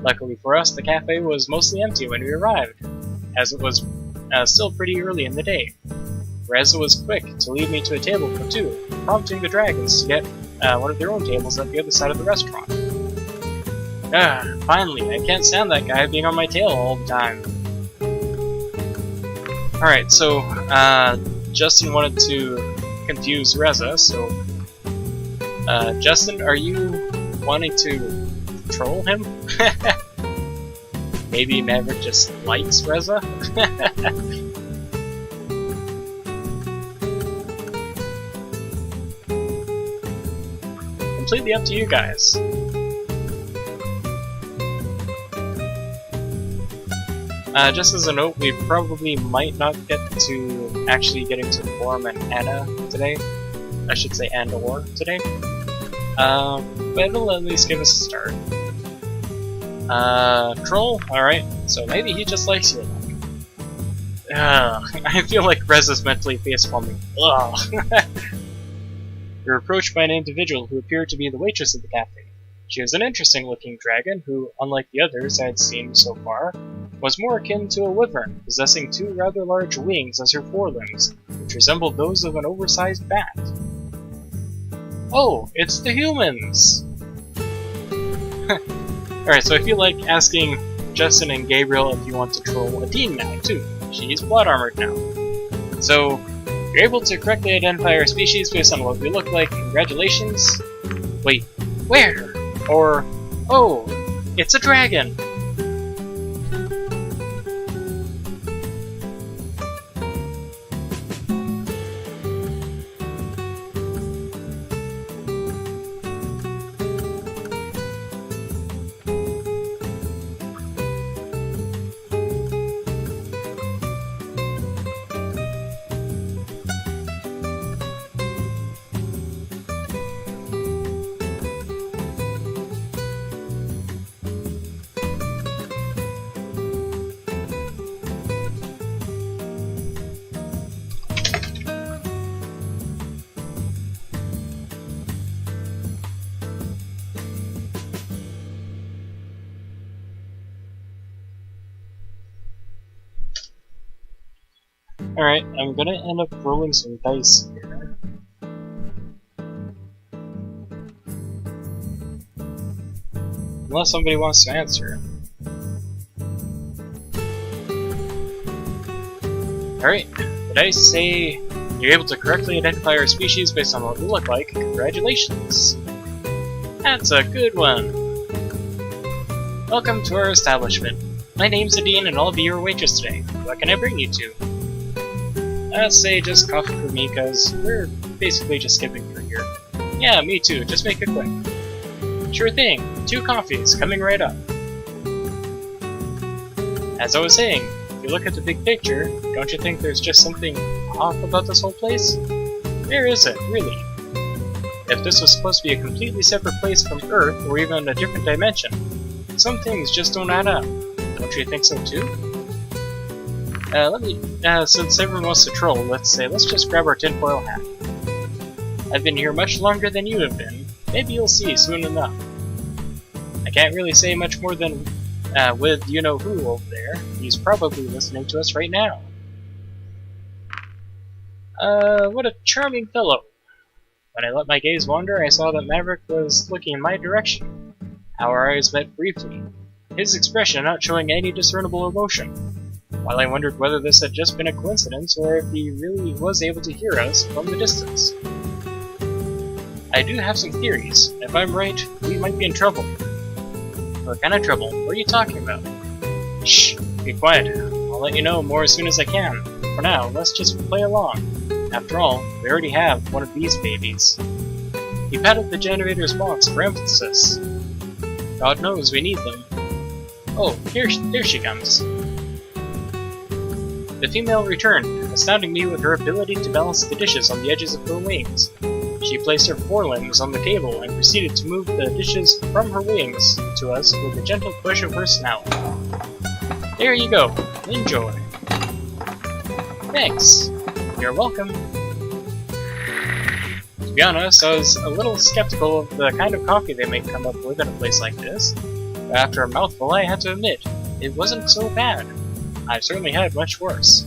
S1: Luckily for us, the cafe was mostly empty when we arrived, as it was still pretty early in the day. Reza was quick to lead me to a table for two, prompting the dragons to get one of their own tables at the other side of the restaurant. Finally, I can't stand that guy being on my tail all the time. Alright, so, Justin wanted to confuse Reza, so... Justin, are you wanting to troll him? Maybe Maverick just likes Reza? Completely up to you guys. Just as a note, we probably might not get to actually getting to Lorm and Anna today. I should say and/or today. But it'll at least give us a start. Troll? Alright, so maybe he just likes you. I feel like Rez is mentally facepalming. Ugh. We were approached by an individual who appeared to be the waitress of the cafe. She was an interesting-looking dragon who, unlike the others I had seen so far, was more akin to a wyvern, possessing two rather large wings as her forelimbs, which resembled those of an oversized bat. Oh, it's the humans! Alright, so I feel like asking Justin and Gabriel if you want to troll Adine now, too. She's blood armored now. So, you're able to correctly identify our species based on what we look like. Congratulations. Wait, where? Or, oh, it's a dragon! Alright, I'm gonna end up rolling some dice here. Unless somebody wants to answer. Alright, the dice say you're able to correctly identify our species based on what we look like. Congratulations! That's a good one! Welcome to our establishment. My name's Adine and I'll be your waitress today. What can I bring you to? Let's say just coffee for me, cause we're basically just skipping through here. Yeah, me too, just make it quick. Sure thing, 2 coffees, coming right up. As I was saying, if you look at the big picture, don't you think there's just something off about this whole place? There isn't, really. If this was supposed to be a completely separate place from Earth, or even a different dimension, some things just don't add up. Don't you think so too? Since everyone wants to troll, let's just grab our tinfoil hat. I've been here much longer than you have been. Maybe you'll see soon enough. I can't really say much more than with you-know-who over there. He's probably listening to us right now. What a charming fellow. When I let my gaze wander, I saw that Maverick was looking in my direction. Our eyes met briefly, his expression not showing any discernible emotion. While I wondered whether this had just been a coincidence or if he really was able to hear us from the distance. I do have some theories. If I'm right, we might be in trouble. What kind of trouble? What are you talking about? Shh! Be quiet. I'll let you know more as soon as I can. For now, let's just play along. After all, we already have one of these babies. He patted the generator's box for emphasis. God knows we need them. Oh, there she comes. The female returned, astounding me with her ability to balance the dishes on the edges of her wings. She placed her forelimbs on the table and proceeded to move the dishes from her wings to us with a gentle push of her snout. There you go. Enjoy. Thanks. You're welcome. To be honest, I was a little skeptical of the kind of coffee they might come up with in a place like this. But after a mouthful, I had to admit, it wasn't so bad. I've certainly had much worse.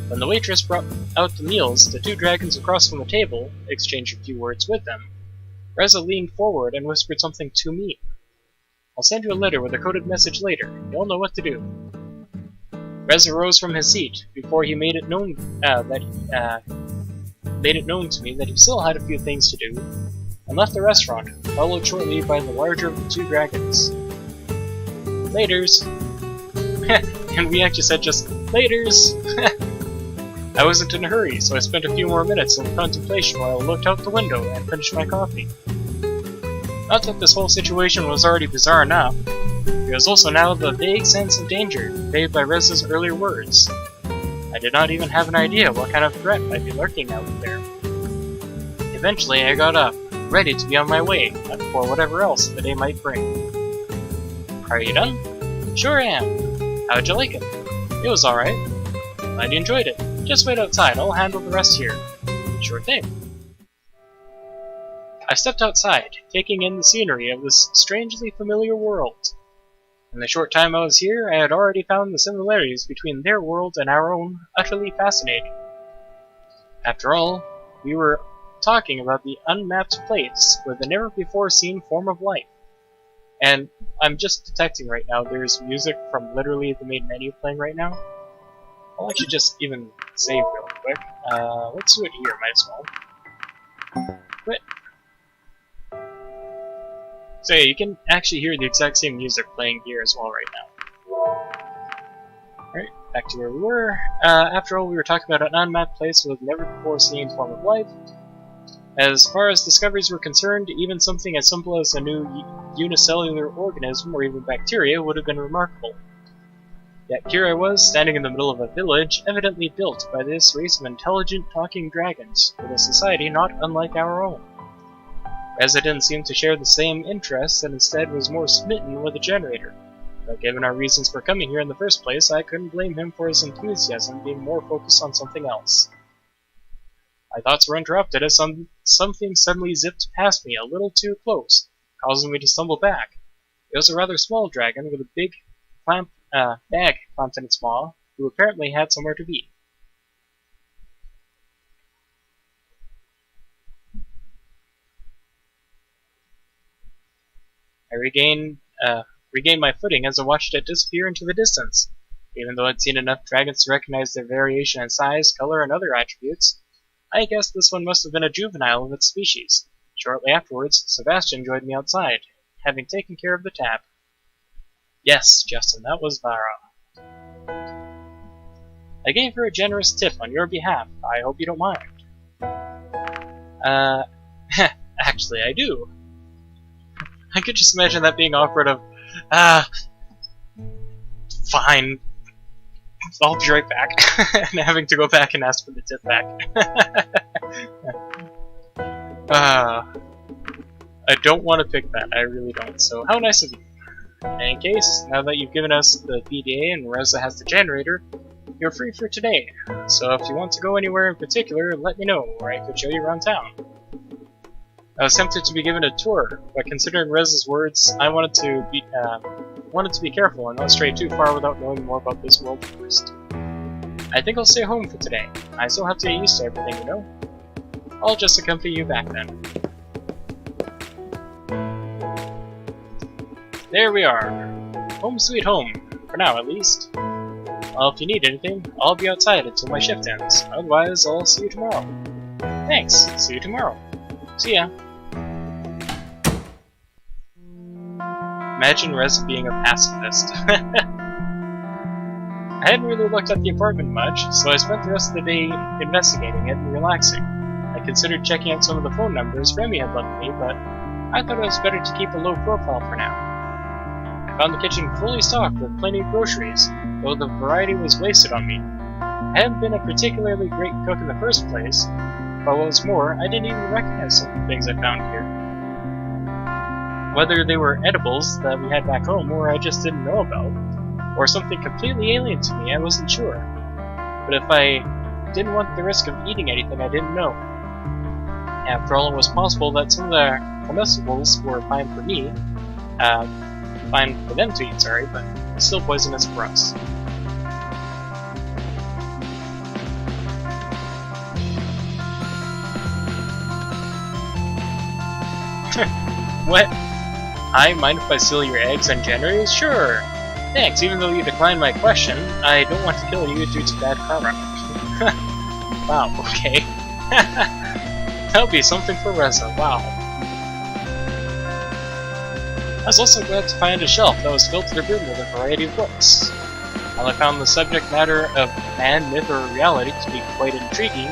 S1: When the waitress brought out the meals, the 2 dragons across from the table exchanged a few words with them. Reza leaned forward and whispered something to me. I'll send you a letter with a coded message later. You'll know what to do. Reza rose from his seat before he made it known to me that he still had a few things to do, and left the restaurant, followed shortly by the larger of the 2 dragons. Laters. And we actually said just, laters! I wasn't in a hurry, so I spent a few more minutes in contemplation while I looked out the window and finished my coffee. Not that this whole situation was already bizarre enough. There was also now the vague sense of danger conveyed by Reza's earlier words. I did not even have an idea what kind of threat might be lurking out there. Eventually, I got up, ready to be on my way, for whatever else the day might bring. Are you done? Sure am. How'd you like it? It was alright. Glad you enjoyed it. Just wait outside, I'll handle the rest here. Sure thing. I stepped outside, taking in the scenery of this strangely familiar world. In the short time I was here, I had already found the similarities between their world and our own utterly fascinating. After all, we were talking about the unmapped place with a never-before-seen form of life. And I'm just detecting right now there's music from literally the main menu playing right now. I'll actually just even save real quick. Let's do it here, might as well. Quit. So yeah, you can actually hear the exact same music playing here as well right now. Alright, back to where we were. After all, we were talking about an unmapped place with never-before-seen form of life. As far as discoveries were concerned, even something as simple as a new unicellular organism or even bacteria would have been remarkable. Yet here I was, standing in the middle of a village, evidently built by this race of intelligent talking dragons, with a society not unlike our own. Reza didn't seem to share the same interests and instead was more smitten with the generator. But given our reasons for coming here in the first place, I couldn't blame him for his enthusiasm being more focused on something else. My thoughts were interrupted as something suddenly zipped past me a little too close, causing me to stumble back. It was a rather small dragon with a big bag clamped in its maw, who apparently had somewhere to be. I regained my footing as I watched it disappear into the distance. Even though I'd seen enough dragons to recognize their variation in size, color, and other attributes, I guessed this one must have been a juvenile of its species. Shortly afterwards, Sebastian joined me outside, having taken care of the tap. Yes, Justin, that was Vara. I gave her a generous tip on your behalf. I hope you don't mind. Actually, I do. I could just imagine that being awkward of, fine, I'll be right back, and having to go back and ask for the tip back. I don't want to pick that, I really don't, so how nice of you. In any case, now that you've given us the PDA and Reza has the generator, you're free for today. So if you want to go anywhere in particular, let me know, or I could show you around town. I was tempted to be given a tour, but considering Reza's words, I wanted to be careful and not stray too far without knowing more about this world first. I think I'll stay home for today. I still have to get used to everything, you know? I'll just accompany you back then. There we are. Home sweet home. For now, at least. Well, if you need anything, I'll be outside until my shift ends. Otherwise, I'll see you tomorrow. Thanks. See you tomorrow. See ya. Imagine Reza being a pacifist. I hadn't really looked at the apartment much, so I spent the rest of the day investigating it and relaxing. I considered checking out some of the phone numbers Remy had left me, but I thought it was better to keep a low profile for now. I found the kitchen fully stocked with plenty of groceries, though the variety was wasted on me. I hadn't been a particularly great cook in the first place, but what was more, I didn't even recognize some of the things I found here. Whether they were edibles that we had back home or I just didn't know about, or something completely alien to me, I wasn't sure. But if I didn't want the risk of eating anything I didn't know. After all, it was possible that some of the comestibles were fine for me, fine for them to eat, sorry, but still poisonous for us. What? Hi, mind if I steal your eggs and generators? Sure! Thanks, even though you declined my question, I don't want to kill you due to bad karma. Wow, okay. That'll be something for Reza, wow. I was also glad to find a shelf that was filled to the brim with a variety of books. While I found the subject matter of man, myth, or reality to be quite intriguing,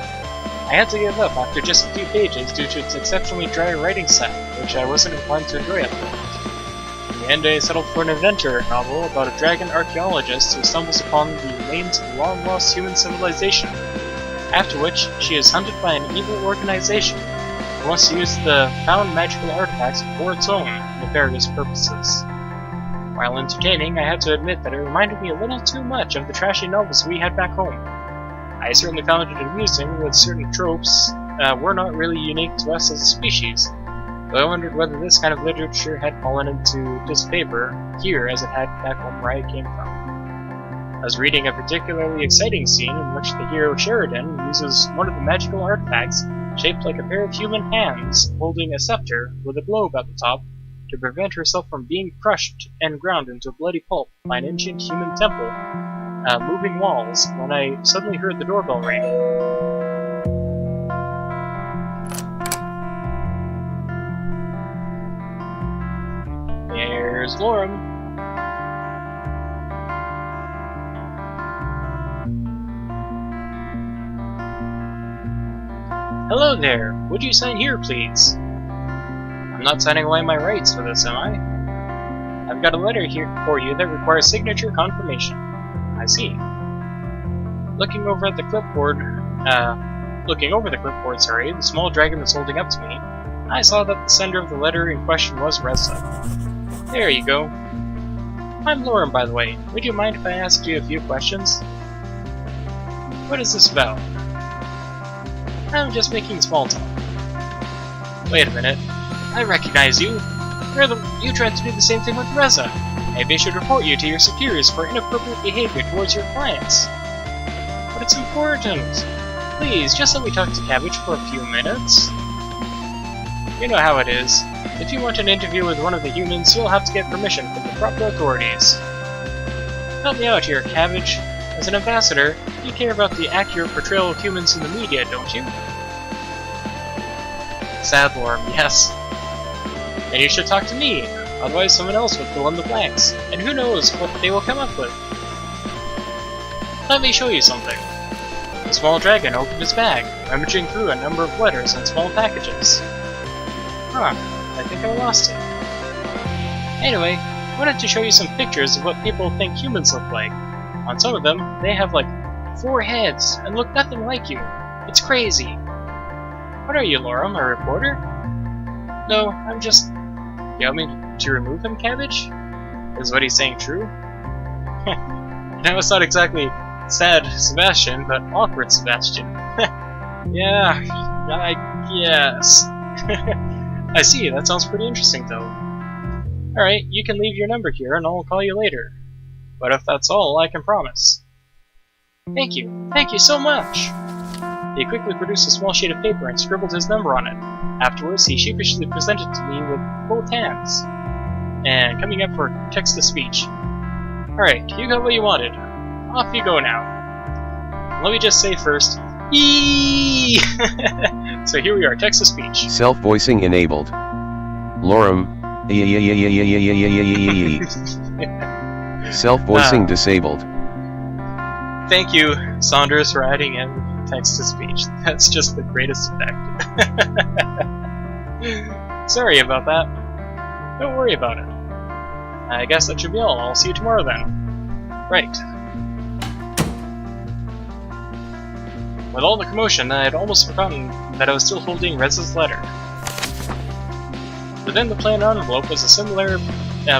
S1: I had to give up after just a few pages due to its exceptionally dry writing style, which I wasn't inclined to enjoy at the moment. the end, I settled for an adventure novel about a dragon archaeologist who stumbles upon the remains of a long-lost human civilization, after which she is hunted by an evil organization who wants to use the found magical artifacts for its own nefarious purposes. While entertaining, I had to admit that it reminded me a little too much of the trashy novels we had back home. I certainly found it amusing that certain tropes were not really unique to us as a species, though I wondered whether this kind of literature had fallen into disfavor here as it had back home where I came from. I was reading a particularly exciting scene in which the hero Sheridan uses one of the magical artifacts shaped like a pair of human hands holding a scepter with a globe at the top to prevent herself from being crushed and ground into a bloody pulp by an ancient human temple, moving walls, when I suddenly heard the doorbell ring. There's Lorem. Hello there! Would you sign here, please? I'm not signing away my rights for this, am I? I've got a letter here for you that requires signature confirmation. I see. Looking over the clipboard, the small dragon was holding up to me, I saw that the sender of the letter in question was Reza. There you go. I'm Lorem, by the way. Would you mind if I asked you a few questions? What is this about? I'm just making small talk. Wait a minute. I recognize you. You tried to do the same thing with Reza. Maybe I should report you to your superiors for inappropriate behavior towards your clients. But it's important. Please, just let me talk to Cabbage for a few minutes. You know how it is. If you want an interview with one of the humans, you'll have to get permission from the proper authorities. Help me out here, Cabbage. As an ambassador, you care about the accurate portrayal of humans in the media, don't you? Sad Lorem, yes. And you should talk to me, otherwise someone else will fill in the blanks, and who knows what they will come up with. Let me show you something. The small dragon opened his bag, rummaging through a number of letters and small packages. Huh, I think I lost it. Anyway, I wanted to show you some pictures of what people think humans look like. On some of them, they have like 4 heads and look nothing like you. It's crazy. What are you, Lorem, a reporter? No, I'm just... You want me to remove him, Cabbage? Is what he's saying true? Now it's not exactly sad Sebastian, but awkward Sebastian. Yeah, I guess. I see, that sounds pretty interesting though. Alright, you can leave your number here and I'll call you later. But if that's all, I can promise. Thank you so much! He quickly produced a small sheet of paper and scribbled his number on it. Afterwards, he sheepishly presented it to me with both hands. And coming up for text-to-speech. Alright, you got what you wanted. Off you go now. Let me just say first, eeeeee! So here we are, text-to-speech.
S2: Self-voicing enabled. Lorem. Self-voicing disabled.
S1: Thank you, Saunders, for adding in text-to-speech. That's just the greatest effect. Sorry about that. Don't worry about it. I guess that should be all. I'll see you tomorrow then. Right. With all the commotion, I had almost forgotten that I was still holding Reza's letter. Within the plain envelope was a similar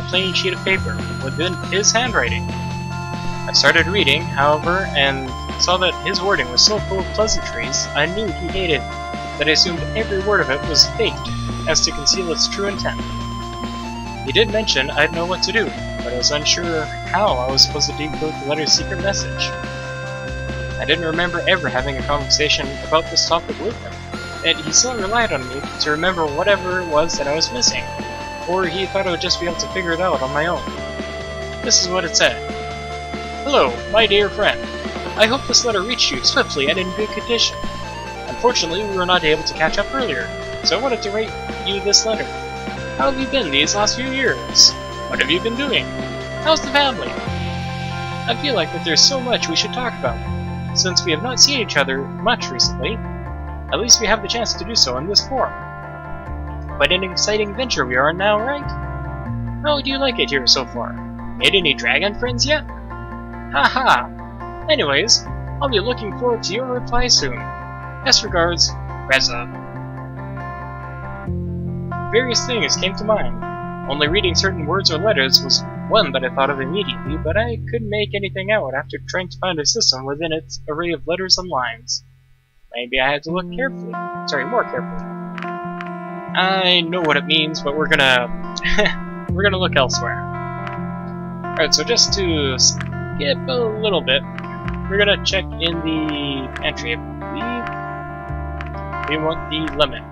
S1: plain sheet of paper, within his handwriting. I started reading, however, and saw that his wording was so full of pleasantries I knew he hated, that I assumed every word of it was faked, as to conceal its true intent. He did mention I'd know what to do, but I was unsure how I was supposed to decode the letter's secret message. I didn't remember ever having a conversation about this topic with him, and he still relied on me to remember whatever it was that I was missing, or he thought I would just be able to figure it out on my own. This is what it said. Hello, my dear friend. I hope this letter reached you swiftly and in good condition. Unfortunately, we were not able to catch up earlier, so I wanted to write you this letter. How have you been these last few years? What have you been doing? How's the family? I feel like that there's so much we should talk about. Since we have not seen each other much recently, at least we have the chance to do so in this forum. Quite an exciting venture we are in now, right? How do you like it here so far? Made any dragon friends yet? Haha! Anyways, I'll be looking forward to your reply soon. Best regards, Reza. Various things came to mind. Only reading certain words or letters was one that I thought of immediately, but I couldn't make anything out after trying to find a system within its array of letters and lines. Maybe I had to look more carefully. I know what it means, but we're gonna look elsewhere. Alright, so just to skip a little bit, we're gonna check in the pantry, I believe. We want the lemon.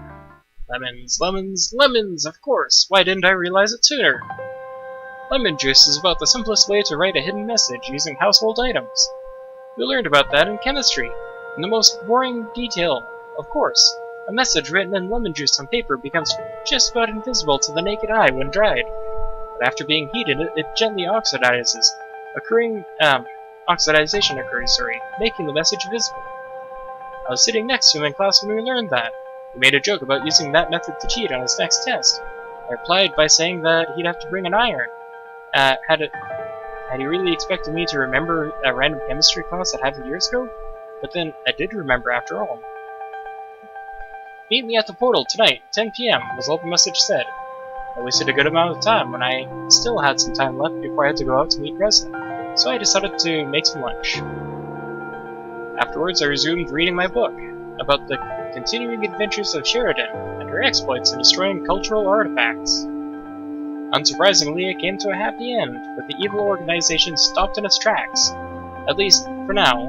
S1: Lemons, lemons, lemons, of course! Why didn't I realize it sooner? Lemon juice is about the simplest way to write a hidden message using household items. We learned about that in chemistry, in the most boring detail, of course. A message written in lemon juice on paper becomes just about invisible to the naked eye when dried. But after being heated, it gently oxidizes. Oxidization occurs, making the message visible. I was sitting next to him in class when we learned that. He made a joke about using that method to cheat on his next test. I replied by saying that he'd have to bring an iron. Had he really expected me to remember a random chemistry class that happened years ago? But then I did remember after all. Meet me at the portal tonight, 10 PM, was all the message said. I wasted a good amount of time when I still had some time left before I had to go out to meet Reza, so I decided to make some lunch. Afterwards, I resumed reading my book about the continuing adventures of Sheridan and her exploits in destroying cultural artifacts. Unsurprisingly, it came to a happy end, with the evil organization stopped in its tracks. At least, for now.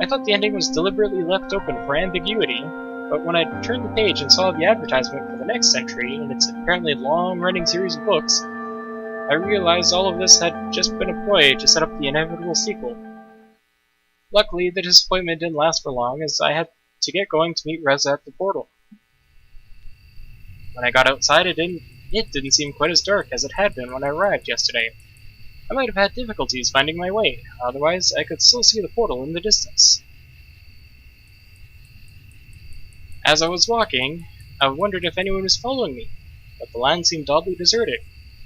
S1: I thought the ending was deliberately left open for ambiguity, but when I turned the page and saw the advertisement for the next entry in its apparently long-running series of books, I realized all of this had just been a ploy to set up the inevitable sequel. Luckily, the disappointment didn't last for long, as I had to get going to meet Reza at the portal. When I got outside, it didn't seem quite as dark as it had been when I arrived yesterday. I might have had difficulties finding my way, otherwise I could still see the portal in the distance. As I was walking, I wondered if anyone was following me, but the land seemed oddly deserted.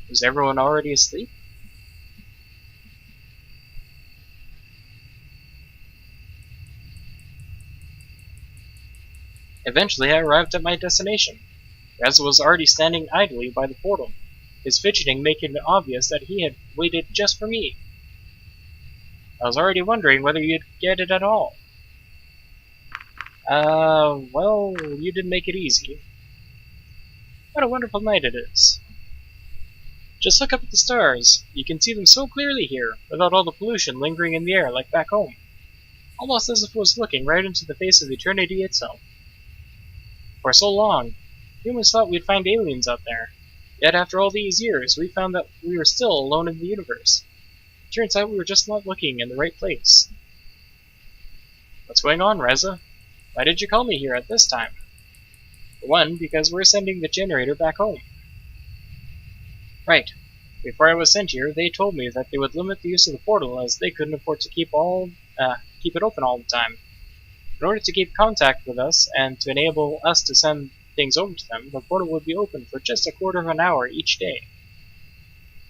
S1: Was everyone already asleep? Eventually I arrived at my destination. Reza was already standing idly by the portal, his fidgeting making it obvious that he had waited just for me. I was already wondering whether you'd get it at all. Well, you did make it easy. What a wonderful night it is. Just look up at the stars. You can see them so clearly here, without all the pollution lingering in the air like back home. Almost as if it was looking right into the face of eternity itself. For so long, humans thought we'd find aliens out there. Yet after all these years, we found that we were still alone in the universe. Turns out we were just not looking in the right place. What's going on, Reza? Why did you call me here at this time? For one, because we're sending the generator back home. Right. Before I was sent here, they told me that they would limit the use of the portal as they couldn't afford to keep it open all the time. In order to keep contact with us and to enable us to send things over to them, the portal would be open for just a quarter of an hour each day.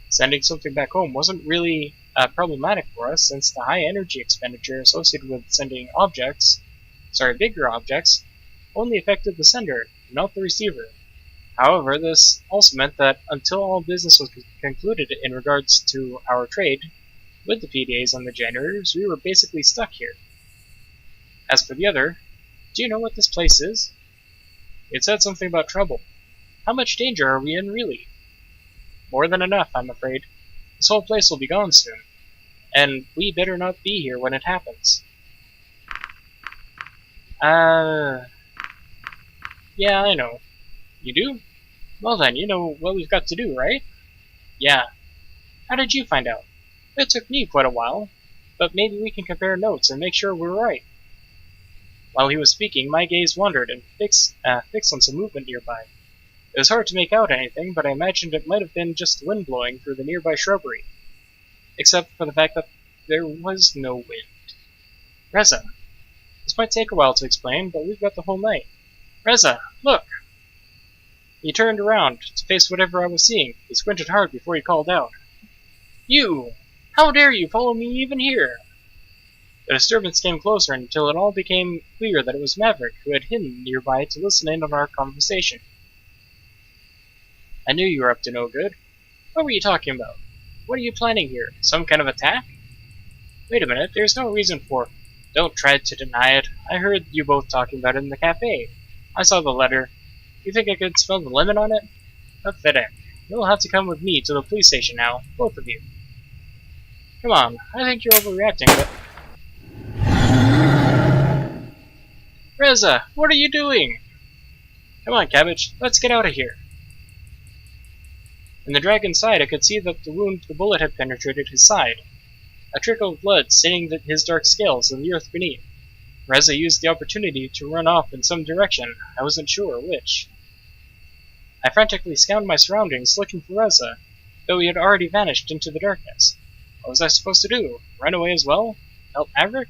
S1: Sending something back home wasn't really problematic for us, since the high energy expenditure associated with sending bigger objects, only affected the sender, not the receiver. However, this also meant that until all business was concluded in regards to our trade with the PDAs and the generators, we were basically stuck here. As for the other, do you know what this place is? It said something about trouble. How much danger are we in, really? More than enough, I'm afraid. This whole place will be gone soon, and we better not be here when it happens. Yeah, I know. You do? Well then, you know what we've got to do, right? Yeah. How did you find out? It took me quite a while, but maybe we can compare notes and make sure we're right. While he was speaking, my gaze wandered and fixed on some movement nearby. It was hard to make out anything, but I imagined it might have been just wind blowing through the nearby shrubbery. Except for the fact that there was no wind. Reza. This might take a while to explain, but we've got the whole night. Reza, look! He turned around to face whatever I was seeing. He squinted hard before he called out, "You! How dare you follow me even here?" The disturbance came closer until it all became clear that it was Maverick who had hidden nearby to listen in on our conversation. "I knew you were up to no good. What were you talking about? What are you planning here? Some kind of attack?" "Wait a minute, there's no reason for—" "Don't try to deny it. I heard you both talking about it in the cafe. I saw the letter. You think I could smell the lemon on it? Pathetic. You'll have to come with me to the police station now, both of you." "Come on, I think you're overreacting, but—" "Reza, what are you doing?" "Come on, Cabbage, let's get out of here." In the dragon's side, I could see that the wound the bullet had penetrated his side. A trickle of blood staining his dark scales in the earth beneath. Reza used the opportunity to run off in some direction. I wasn't sure which. I frantically scanned my surroundings, looking for Reza, though he had already vanished into the darkness. What was I supposed to do? Run away as well? Help Maverick?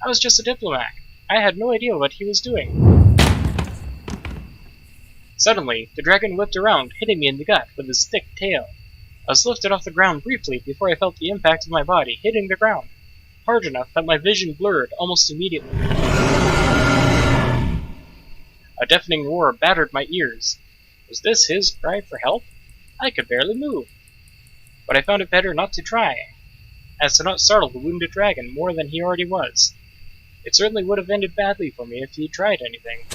S1: I was just a diplomat. I had no idea what he was doing. Suddenly, the dragon whipped around, hitting me in the gut with his thick tail. I was lifted off the ground briefly before I felt the impact of my body hitting the ground, hard enough that my vision blurred almost immediately. A deafening roar battered my ears. Was this his cry for help? I could barely move. But I found it better not to try, as to not startle the wounded dragon more than he already was. It certainly would have ended badly for me if he tried anything.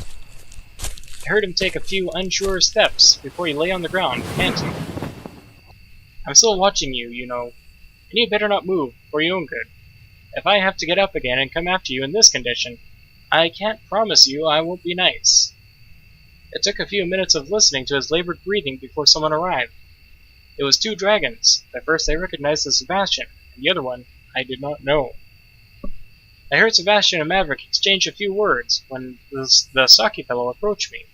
S1: I heard him take a few unsure steps before he lay on the ground, panting. "I'm still watching you, you know, and you better not move, for your own good. If I have to get up again and come after you in this condition, I can't promise you I won't be nice." It took a few minutes of listening to his labored breathing before someone arrived. It was two dragons. The first I recognized as Sebastian, and the other one I did not know. I heard Sebastian and Maverick exchange a few words when the stocky fellow approached me.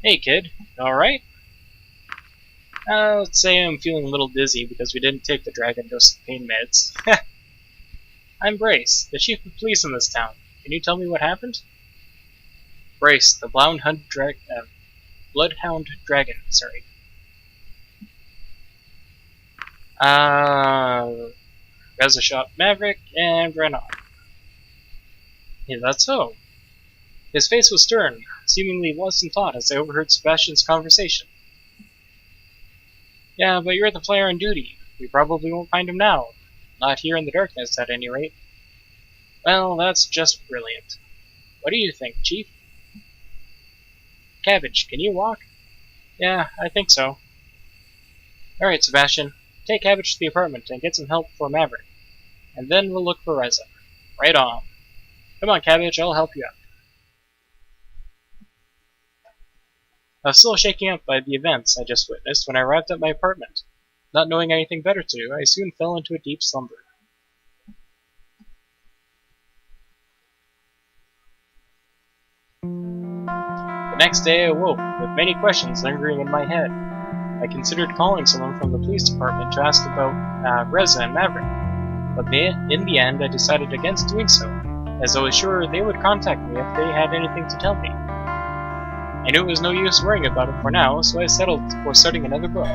S1: "Hey kid, alright?" Let's say I'm feeling a little dizzy because we didn't take the dragon dose of pain meds. "I'm Brace, the chief of police in this town. Can you tell me what happened?" Brace, the bloodhound dragon, sorry. Reza shot Maverick and ran off. "Is that so?" His face was stern, seemingly lost in thought as I overheard Sebastian's conversation. "Yeah, but you're the player on duty. We probably won't find him now. Not here in the darkness, at any rate." "Well, that's just brilliant. What do you think, Chief?" "Cabbage, can you walk?" "Yeah, I think so." "Alright, Sebastian. Take Cabbage to the apartment and get some help for Maverick. And then we'll look for Reza. Right on. Come on, Cabbage, I'll help you out." I was still shaken up by the events I just witnessed when I arrived at my apartment. Not knowing anything better to do, I soon fell into a deep slumber. The next day I awoke, with many questions lingering in my head. I considered calling someone from the police department to ask about Reza and Maverick, but in the end I decided against doing so, as I was sure they would contact me if they had anything to tell me. I knew it was no use worrying about it for now, so I settled for starting another book.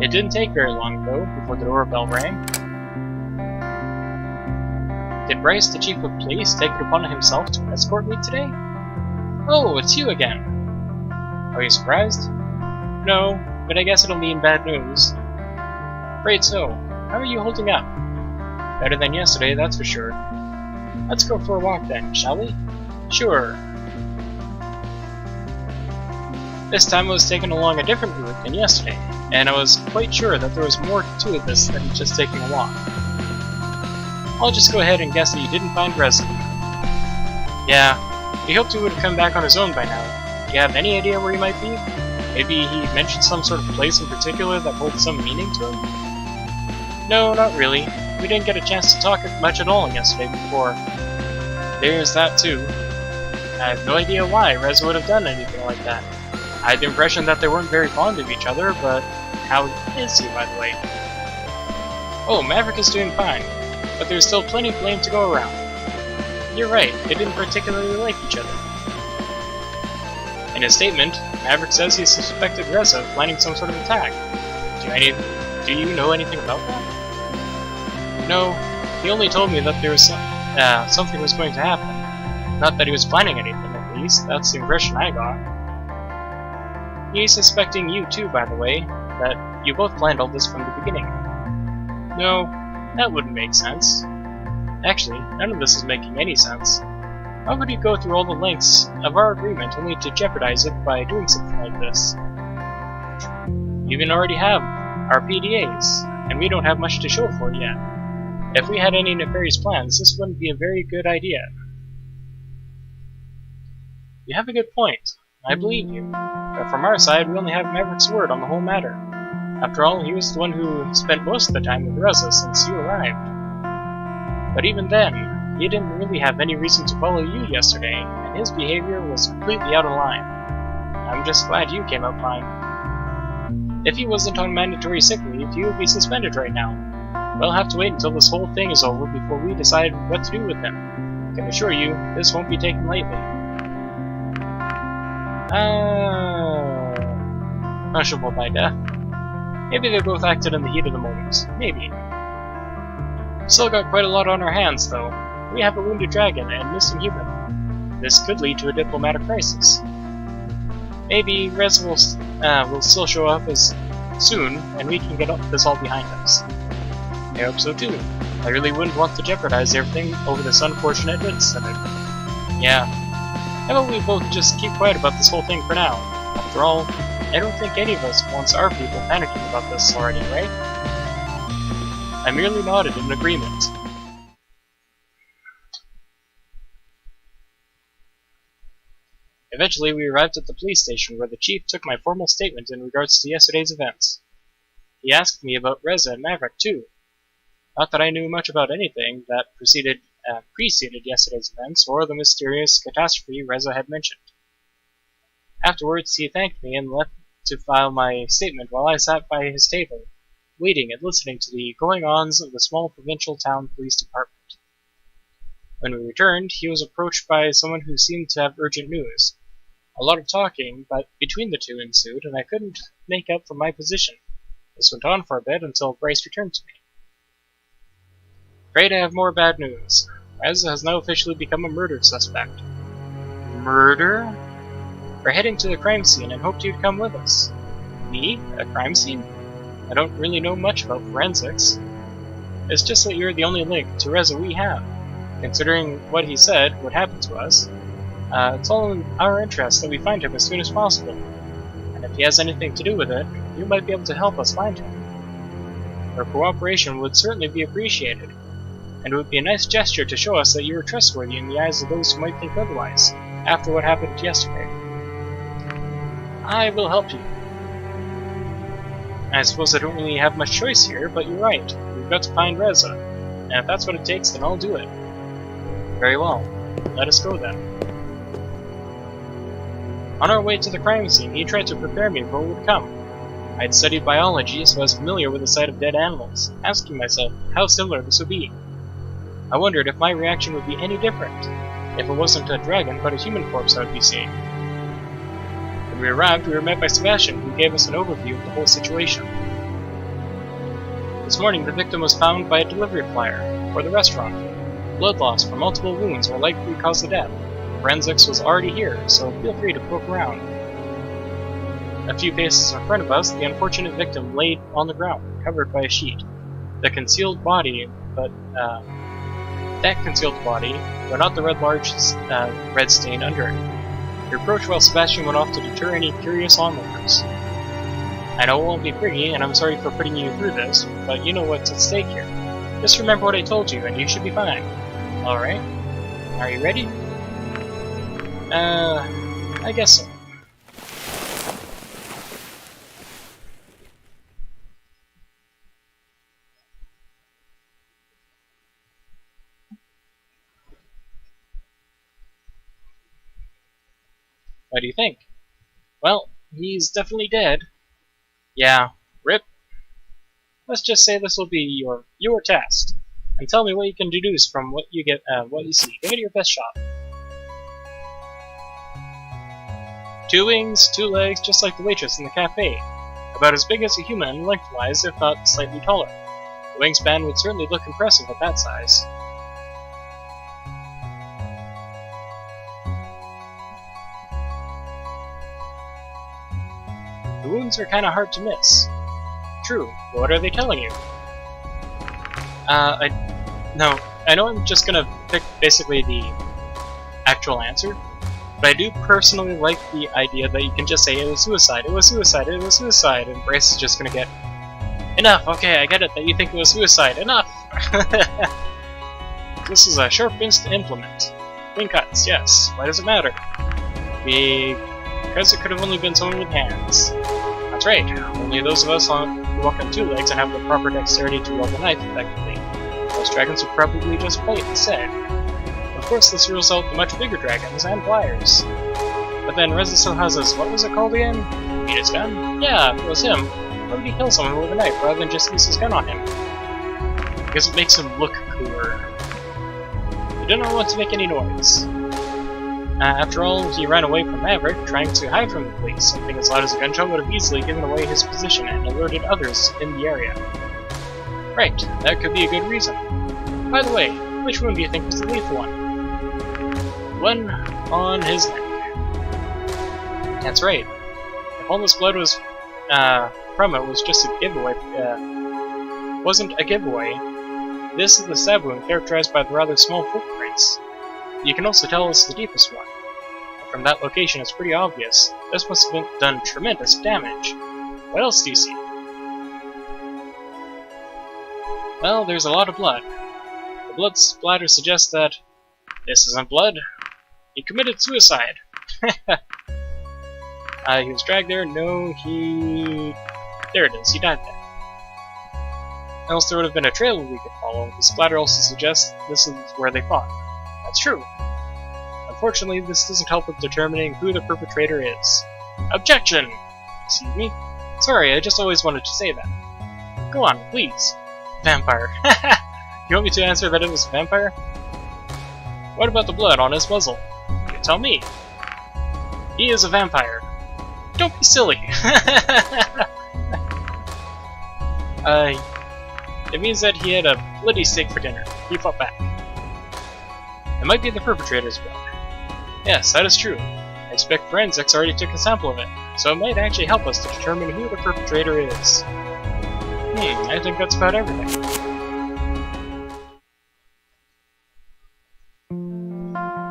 S1: It didn't take very long, though, before the doorbell rang. Did Bryce, the chief of police, take it upon himself to escort me today? "Oh, it's you again." "Are you surprised?" "No, but I guess it'll mean bad news." "Great, so, how are you holding up?" "Better than yesterday, that's for sure." "Let's go for a walk then, shall we?" "Sure." This time I was taken along a different route than yesterday, and I was quite sure that there was more to this than just taking a walk. I'll just go ahead and guess that you didn't find Reza. "Yeah, we hoped he would have come back on his own by now. Do you have any idea where he might be? Maybe he mentioned some sort of place in particular that holds some meaning to him?" "No, not really. We didn't get a chance to talk much at all yesterday before." "There's that too. I have no idea why Reza would have done anything like that. I had the impression that they weren't very fond of each other, but how is he, by the way?" Oh, Maverick is doing fine, but there's still plenty of blame to go around. You're right, they didn't particularly like each other. In his statement, Maverick says he suspected Reza of planning some sort of attack. Do you know anything about that? No, he only told me that there was something was going to happen. Not that he was planning anything, at least. That's the impression I got. He's suspecting you too, by the way, that you both planned all this from the beginning. No, that wouldn't make sense. Actually, none of this is making any sense. How could you go through all the lengths of our agreement only to jeopardize it by doing something like this? You can already have our PDAs, and we don't have much to show for it yet. If we had any nefarious plans, this wouldn't be a very good idea. You have a good point. I believe you. But from our side, we only have Maverick's word on the whole matter. After all, he was the one who spent most of the time with Reza since you arrived. But even then, he didn't really have any reason to follow you yesterday, and his behavior was completely out of line. I'm just glad you came out fine. If he wasn't on mandatory sick leave, he would be suspended right now. We'll have to wait until this whole thing is over before we decide what to do with him. I can assure you, this won't be taken lightly. Punishable by death. Maybe they both acted in the heat of the moment. Maybe. Still got quite a lot on our hands, though. We have a wounded dragon and missing human. This could lead to a diplomatic crisis. Maybe Rez will still show up as soon, and we can get this all behind us. I hope so too. I really wouldn't want to jeopardize everything over this unfortunate incident. Yeah. How about we both just keep quiet about this whole thing for now? After all, I don't think any of us wants our people panicking about this already, right? I merely nodded in agreement. Eventually, we arrived at the police station where the chief took my formal statement in regards to yesterday's events. He asked me about Reza and Maverick too. Not that I knew much about anything that preceded yesterday's events or the mysterious catastrophe Reza had mentioned. Afterwards, he thanked me and left to file my statement while I sat by his table, waiting and listening to the going-ons of the small provincial town police department. When we returned, he was approached by someone who seemed to have urgent news. A lot of talking between the two ensued, and I couldn't make out from my position. This went on for a bit until Bryce returned to me. Afraid I have more bad news. Reza has now officially become a murder suspect. Murder? We're heading to the crime scene and hoped you'd come with us. Me? A crime scene? I don't really know much about forensics. It's just that you're the only link to Reza we have. Considering what he said would happen to us, it's all in our interest that we find him as soon as possible. And if he has anything to do with it, you might be able to help us find him. Your cooperation would certainly be appreciated, and it would be a nice gesture to show us that you are trustworthy in the eyes of those who might think otherwise, after what happened yesterday. I will help you. I suppose I don't really have much choice here, but you're right. We've got to find Reza, and if that's what it takes, then I'll do it. Very well. Let us go then. On our way to the crime scene, he tried to prepare me for what would come. I had studied biology, so I was familiar with the sight of dead animals, asking myself how similar this would be. I wondered if my reaction would be any different, if it wasn't a dragon but a human corpse I would be seeing. When we arrived, we were met by Sebastian, who gave us an overview of the whole situation. This morning, the victim was found by a delivery flyer for the restaurant. Blood loss from multiple wounds are likely to cause the death. Forensics was already here, so feel free to poke around. A few paces in front of us, the unfortunate victim laid on the ground, covered by a sheet. That concealed the body, but not the red stain under it. We approached while Sebastian went off to deter any curious onlookers. I know it won't be pretty, and I'm sorry for putting you through this, but you know what's at stake here. Just remember what I told you, and you should be fine. Alright? Are you ready? I guess so. What do you think? Well, he's definitely dead. Yeah, rip. Let's just say this will be your test, and tell me what you can deduce from what you see. Give it your best shot. 2 wings, 2 legs, just like the waitress in the cafe. About as big as a human lengthwise, if not slightly taller. The wingspan would certainly look impressive at that size. The wounds are kinda hard to miss. True, but what are they telling you? I know I'm just gonna pick basically the actual answer, but I do personally like the idea that you can just say it was suicide, it was suicide, it was suicide, and Bryce is just gonna get, enough, okay, I get it that you think it was suicide, enough! This is a sharp instant implement. Wing cuts, yes. Why does it matter? Because it could have only been someone with hands. That's right, only those of us who walk on 2 legs and have the proper dexterity to wield a knife effectively. Those dragons would probably just fight instead. Of course, this rules out the much bigger dragons and flyers. But then Reza still has his, what was it called again? Meet his gun? Yeah, if it was him, why would he kill someone with a knife rather than just use his gun on him? Because it makes him look cooler. He did not want to make any noise. After all, he ran away from Maverick, trying to hide from the police. Something as loud as a gunshot would have easily given away his position and alerted others in the area. Right, that could be a good reason. By the way, which wound do you think was the lethal one? One on his neck. That's right. If all this blood was from it was just a giveaway, wasn't a giveaway. This is the stab wound characterized by the rather small footprints. You can also tell it's the deepest one. From that location, it's pretty obvious. This must have done tremendous damage. What else do you see? Well, there's a lot of blood. The blood splatter suggests that this isn't blood. He committed suicide. He was dragged there. No, there it is. He died there. Else there would have been a trail we could follow. The splatter also suggests this is where they fought. That's true. Unfortunately, this doesn't help with determining who the perpetrator is. Objection! Excuse me? Sorry, I just always wanted to say that. Go on, please. Vampire. You want me to answer that it was a vampire? What about the blood on his muzzle? You tell me. He is a vampire. Don't be silly. It means that he had a bloody steak for dinner. He fought back. It might be the perpetrator's blood. Yes, that is true. I expect forensics already took a sample of it, so it might actually help us to determine who the perpetrator is. I think that's about everything.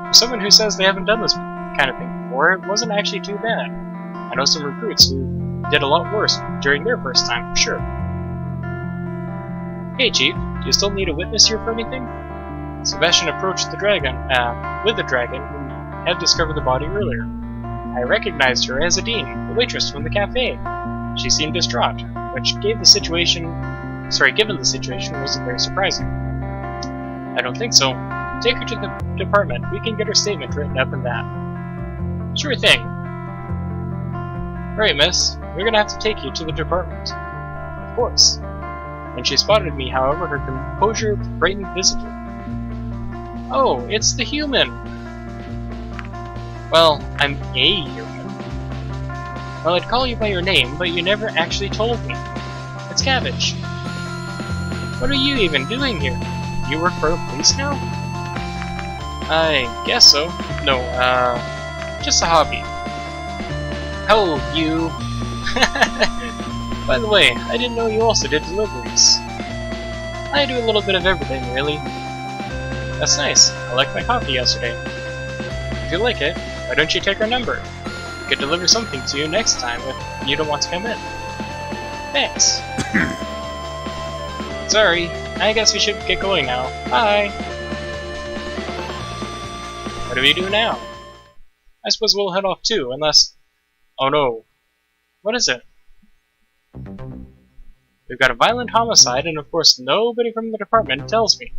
S1: For someone who says they haven't done this kind of thing before, it wasn't actually too bad. I know some recruits who did a lot worse during their first time, for sure. Hey Chief, do you still need a witness here for anything? Sebastian approached the dragon, with the dragon who had discovered the body earlier. I recognized her as Adine, the waitress from the cafe. She seemed distraught, which given the situation, wasn't very surprising. I don't think so. Take her to the department. We can get her statement written up in that. Sure thing. Alright, miss. We're gonna have to take you to the department. Of course. When she spotted me, however, her composure brightened visibly. Oh, it's the human! Well, I'm a human. Well, I'd call you by your name, but you never actually told me. It's Cabbage. What are you even doing here? You work for the police now? I guess so. No, just a hobby. Oh, you... By the way, I didn't know you also did deliveries. I do a little bit of everything, really. That's nice. I liked my coffee yesterday. If you like it, why don't you take our number? We could deliver something to you next time if you don't want to come in. Thanks. Sorry, I guess we should get going now. Bye! What do we do now? I suppose we'll head off too, unless... Oh no. What is it? We've got a violent homicide, and of course nobody from the department tells me.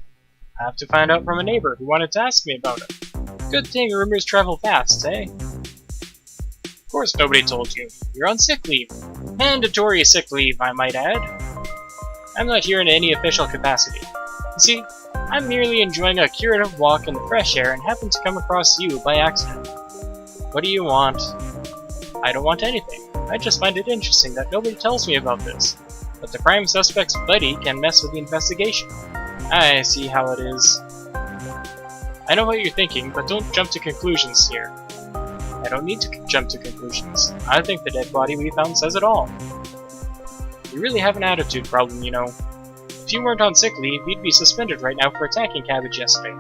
S1: I have to find out from a neighbor who wanted to ask me about it. Good thing rumors travel fast, eh? Of course nobody told you. You're on sick leave. Mandatory sick leave, I might add. I'm not here in any official capacity. You see, I'm merely enjoying a curative walk in the fresh air and happened to come across you by accident. What do you want? I don't want anything. I just find it interesting that nobody tells me about this. But the prime suspect's buddy can mess with the investigation. I see how it is. I know what you're thinking, but don't jump to conclusions here. I don't need to jump to conclusions. I think the dead body we found says it all. You really have an attitude problem, you know. If you weren't on sick leave, you'd be suspended right now for attacking Cabbage yesterday.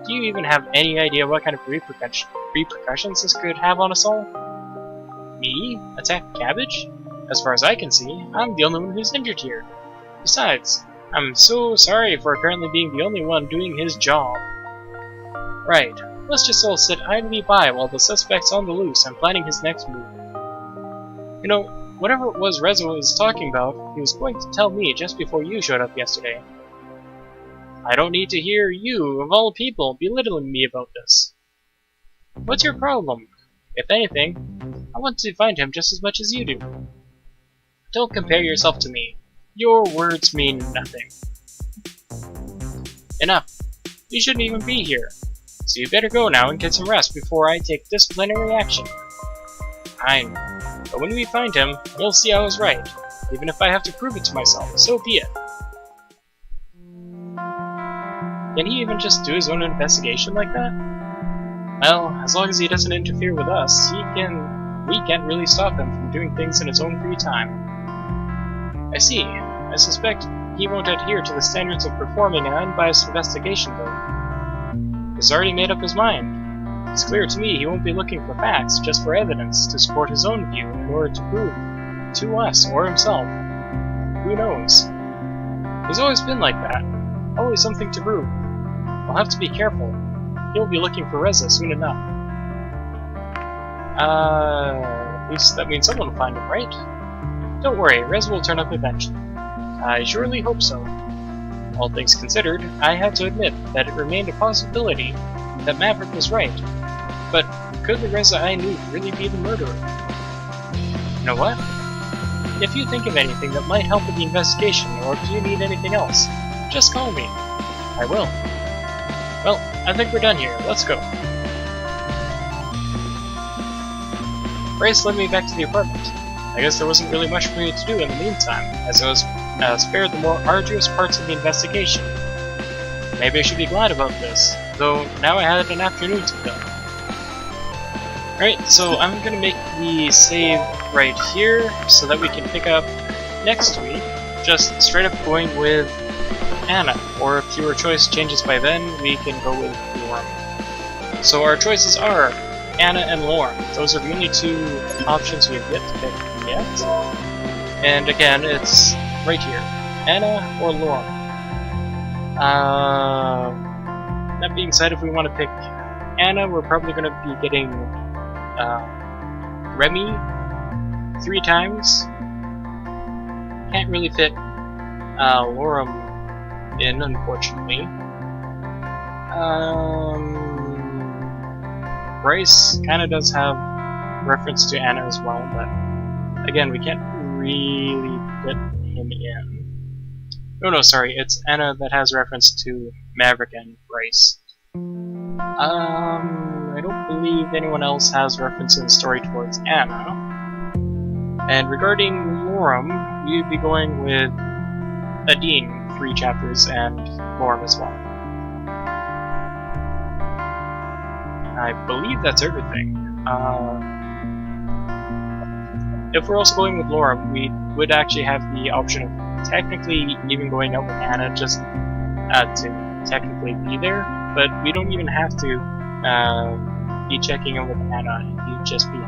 S1: Do you even have any idea what kind of repercussions this could have on us all? Me? Attack Cabbage? As far as I can see, I'm the only one who's injured here. Besides, I'm so sorry for apparently being the only one doing his job. Right, let's just all sit idly by while the suspect's on the loose and planning his next move. You know, whatever it was Reza was talking about, he was going to tell me just before you showed up yesterday. I don't need to hear you, of all people, belittling me about this. What's your problem? If anything, I want to find him just as much as you do. Don't compare yourself to me. Your words mean nothing. Enough. You shouldn't even be here. So you better go now and get some rest before I take disciplinary action. Fine. But when we find him, you'll see I was right. Even if I have to prove it to myself, so be it. Can he even just do his own investigation like that? Well, as long as he doesn't interfere with us, we can't really stop him from doing things in his own free time. I see. I suspect he won't adhere to the standards of performing an unbiased investigation, though. He's already made up his mind. It's clear to me he won't be looking for facts, just for evidence to support his own view in order to prove to us or himself. Who knows? He's always been like that. Always something to prove. I'll have to be careful. He'll be looking for Reza soon enough. At least that means someone will find him, right? Don't worry, Reza will turn up eventually. I surely hope so. All things considered, I have to admit that it remained a possibility that Maverick was right. But could the Reza I knew really be the murderer? You know what? If you think of anything that might help with the investigation, or if you need anything else, just call me. I will. Well, I think we're done here. Let's go. Bryce led me back to the apartment. I guess there wasn't really much for me to do in the meantime, as I was spared the more arduous parts of the investigation. Maybe I should be glad about this, though now I had an afternoon to fill. Alright, so I'm gonna make the save right here, so that we can pick up next week, just straight up going with Anna, or if your choice changes by then, we can go with Lorem. So our choices are Anna and Lorem. Those are the only two options we have yet to pick yet. And again, it's right here. Anna or Lorem. That being said, if we want to pick Anna, we're probably going to be getting Remy 3 times. Can't really fit Lorem in, unfortunately. Bryce kinda does have reference to Anna as well, but again, we can't really fit him in. No, sorry, it's Anna that has reference to Maverick and Bryce. I don't believe anyone else has reference in the story towards Anna. And regarding Lorem, we'd be going with Adine 3 chapters, and Lorem as well. I believe that's everything. If we're also going with Lorem, we would actually have the option of technically even going out with Anna just to technically be there, but we don't even have to be checking in with Anna. It'd just be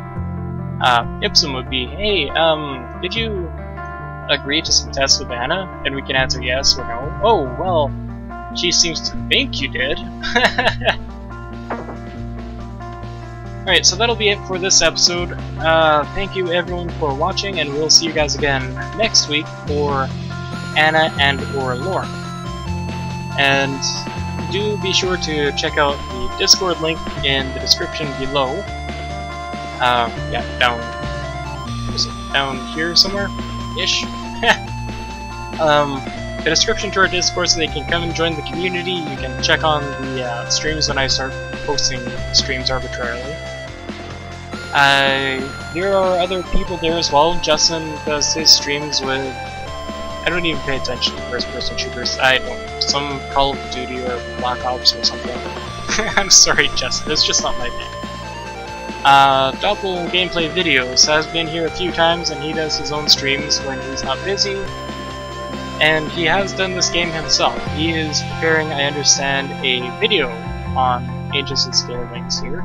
S1: Ipsum would be, hey, did you agree to some tests with Anna? And we can answer yes or no. Oh, well, she seems to think you did. Alright, so that'll be it for this episode. Thank you everyone for watching, and we'll see you guys again next week for Anna and or Lorem. And do be sure to check out the Discord link in the description below. Yeah, down here somewhere? Ish. the description to our Discord so they can come and join the community. You can check on the streams when I start posting streams arbitrarily. There are other people there as well. Justin does his streams with... I don't even pay attention to first-person shooters. I don't. Some Call of Duty or Black Ops or something. I'm sorry, Justin. It's just not my thing. Doppel Gameplay Videos has been here a few times, and he does his own streams when he's not busy. And he has done this game himself. He is preparing, I understand, a video on Aegis and Scaly Wings here.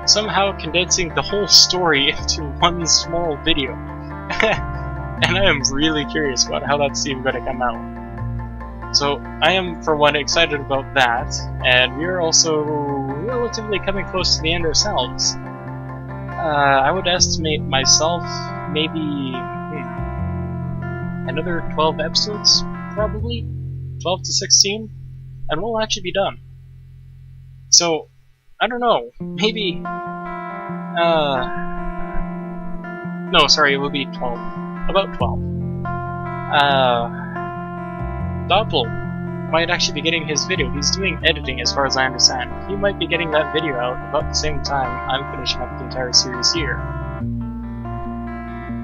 S1: Somehow condensing the whole story into one small video. And I am really curious about how that's even going to come out. So I am, for one, excited about that, and we are also relatively coming close to the end ourselves. I would estimate myself maybe another 12 episodes, probably 12 to 16, and we'll actually be done. So I don't know, maybe no, sorry, it will be 12. About 12. Doppel might actually be getting his video. He's doing editing as far as I understand. He might be getting that video out about the same time I'm finishing up the entire series here.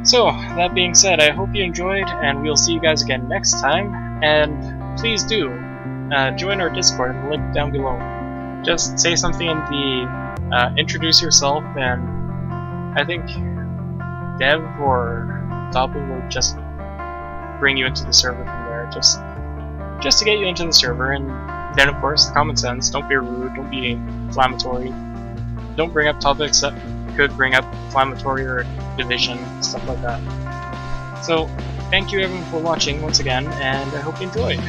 S1: So, that being said, I hope you enjoyed, and we'll see you guys again next time. And please do join our Discord, the link down below. Just say something in the introduce yourself, and I think Dev or Doppel will just bring you into the server from there, just to get you into the server. And then, of course, common sense, don't be rude, don't be inflammatory, don't bring up topics that could bring up inflammatory or division, stuff like that. So, thank you everyone for watching once again, and I hope you enjoyed.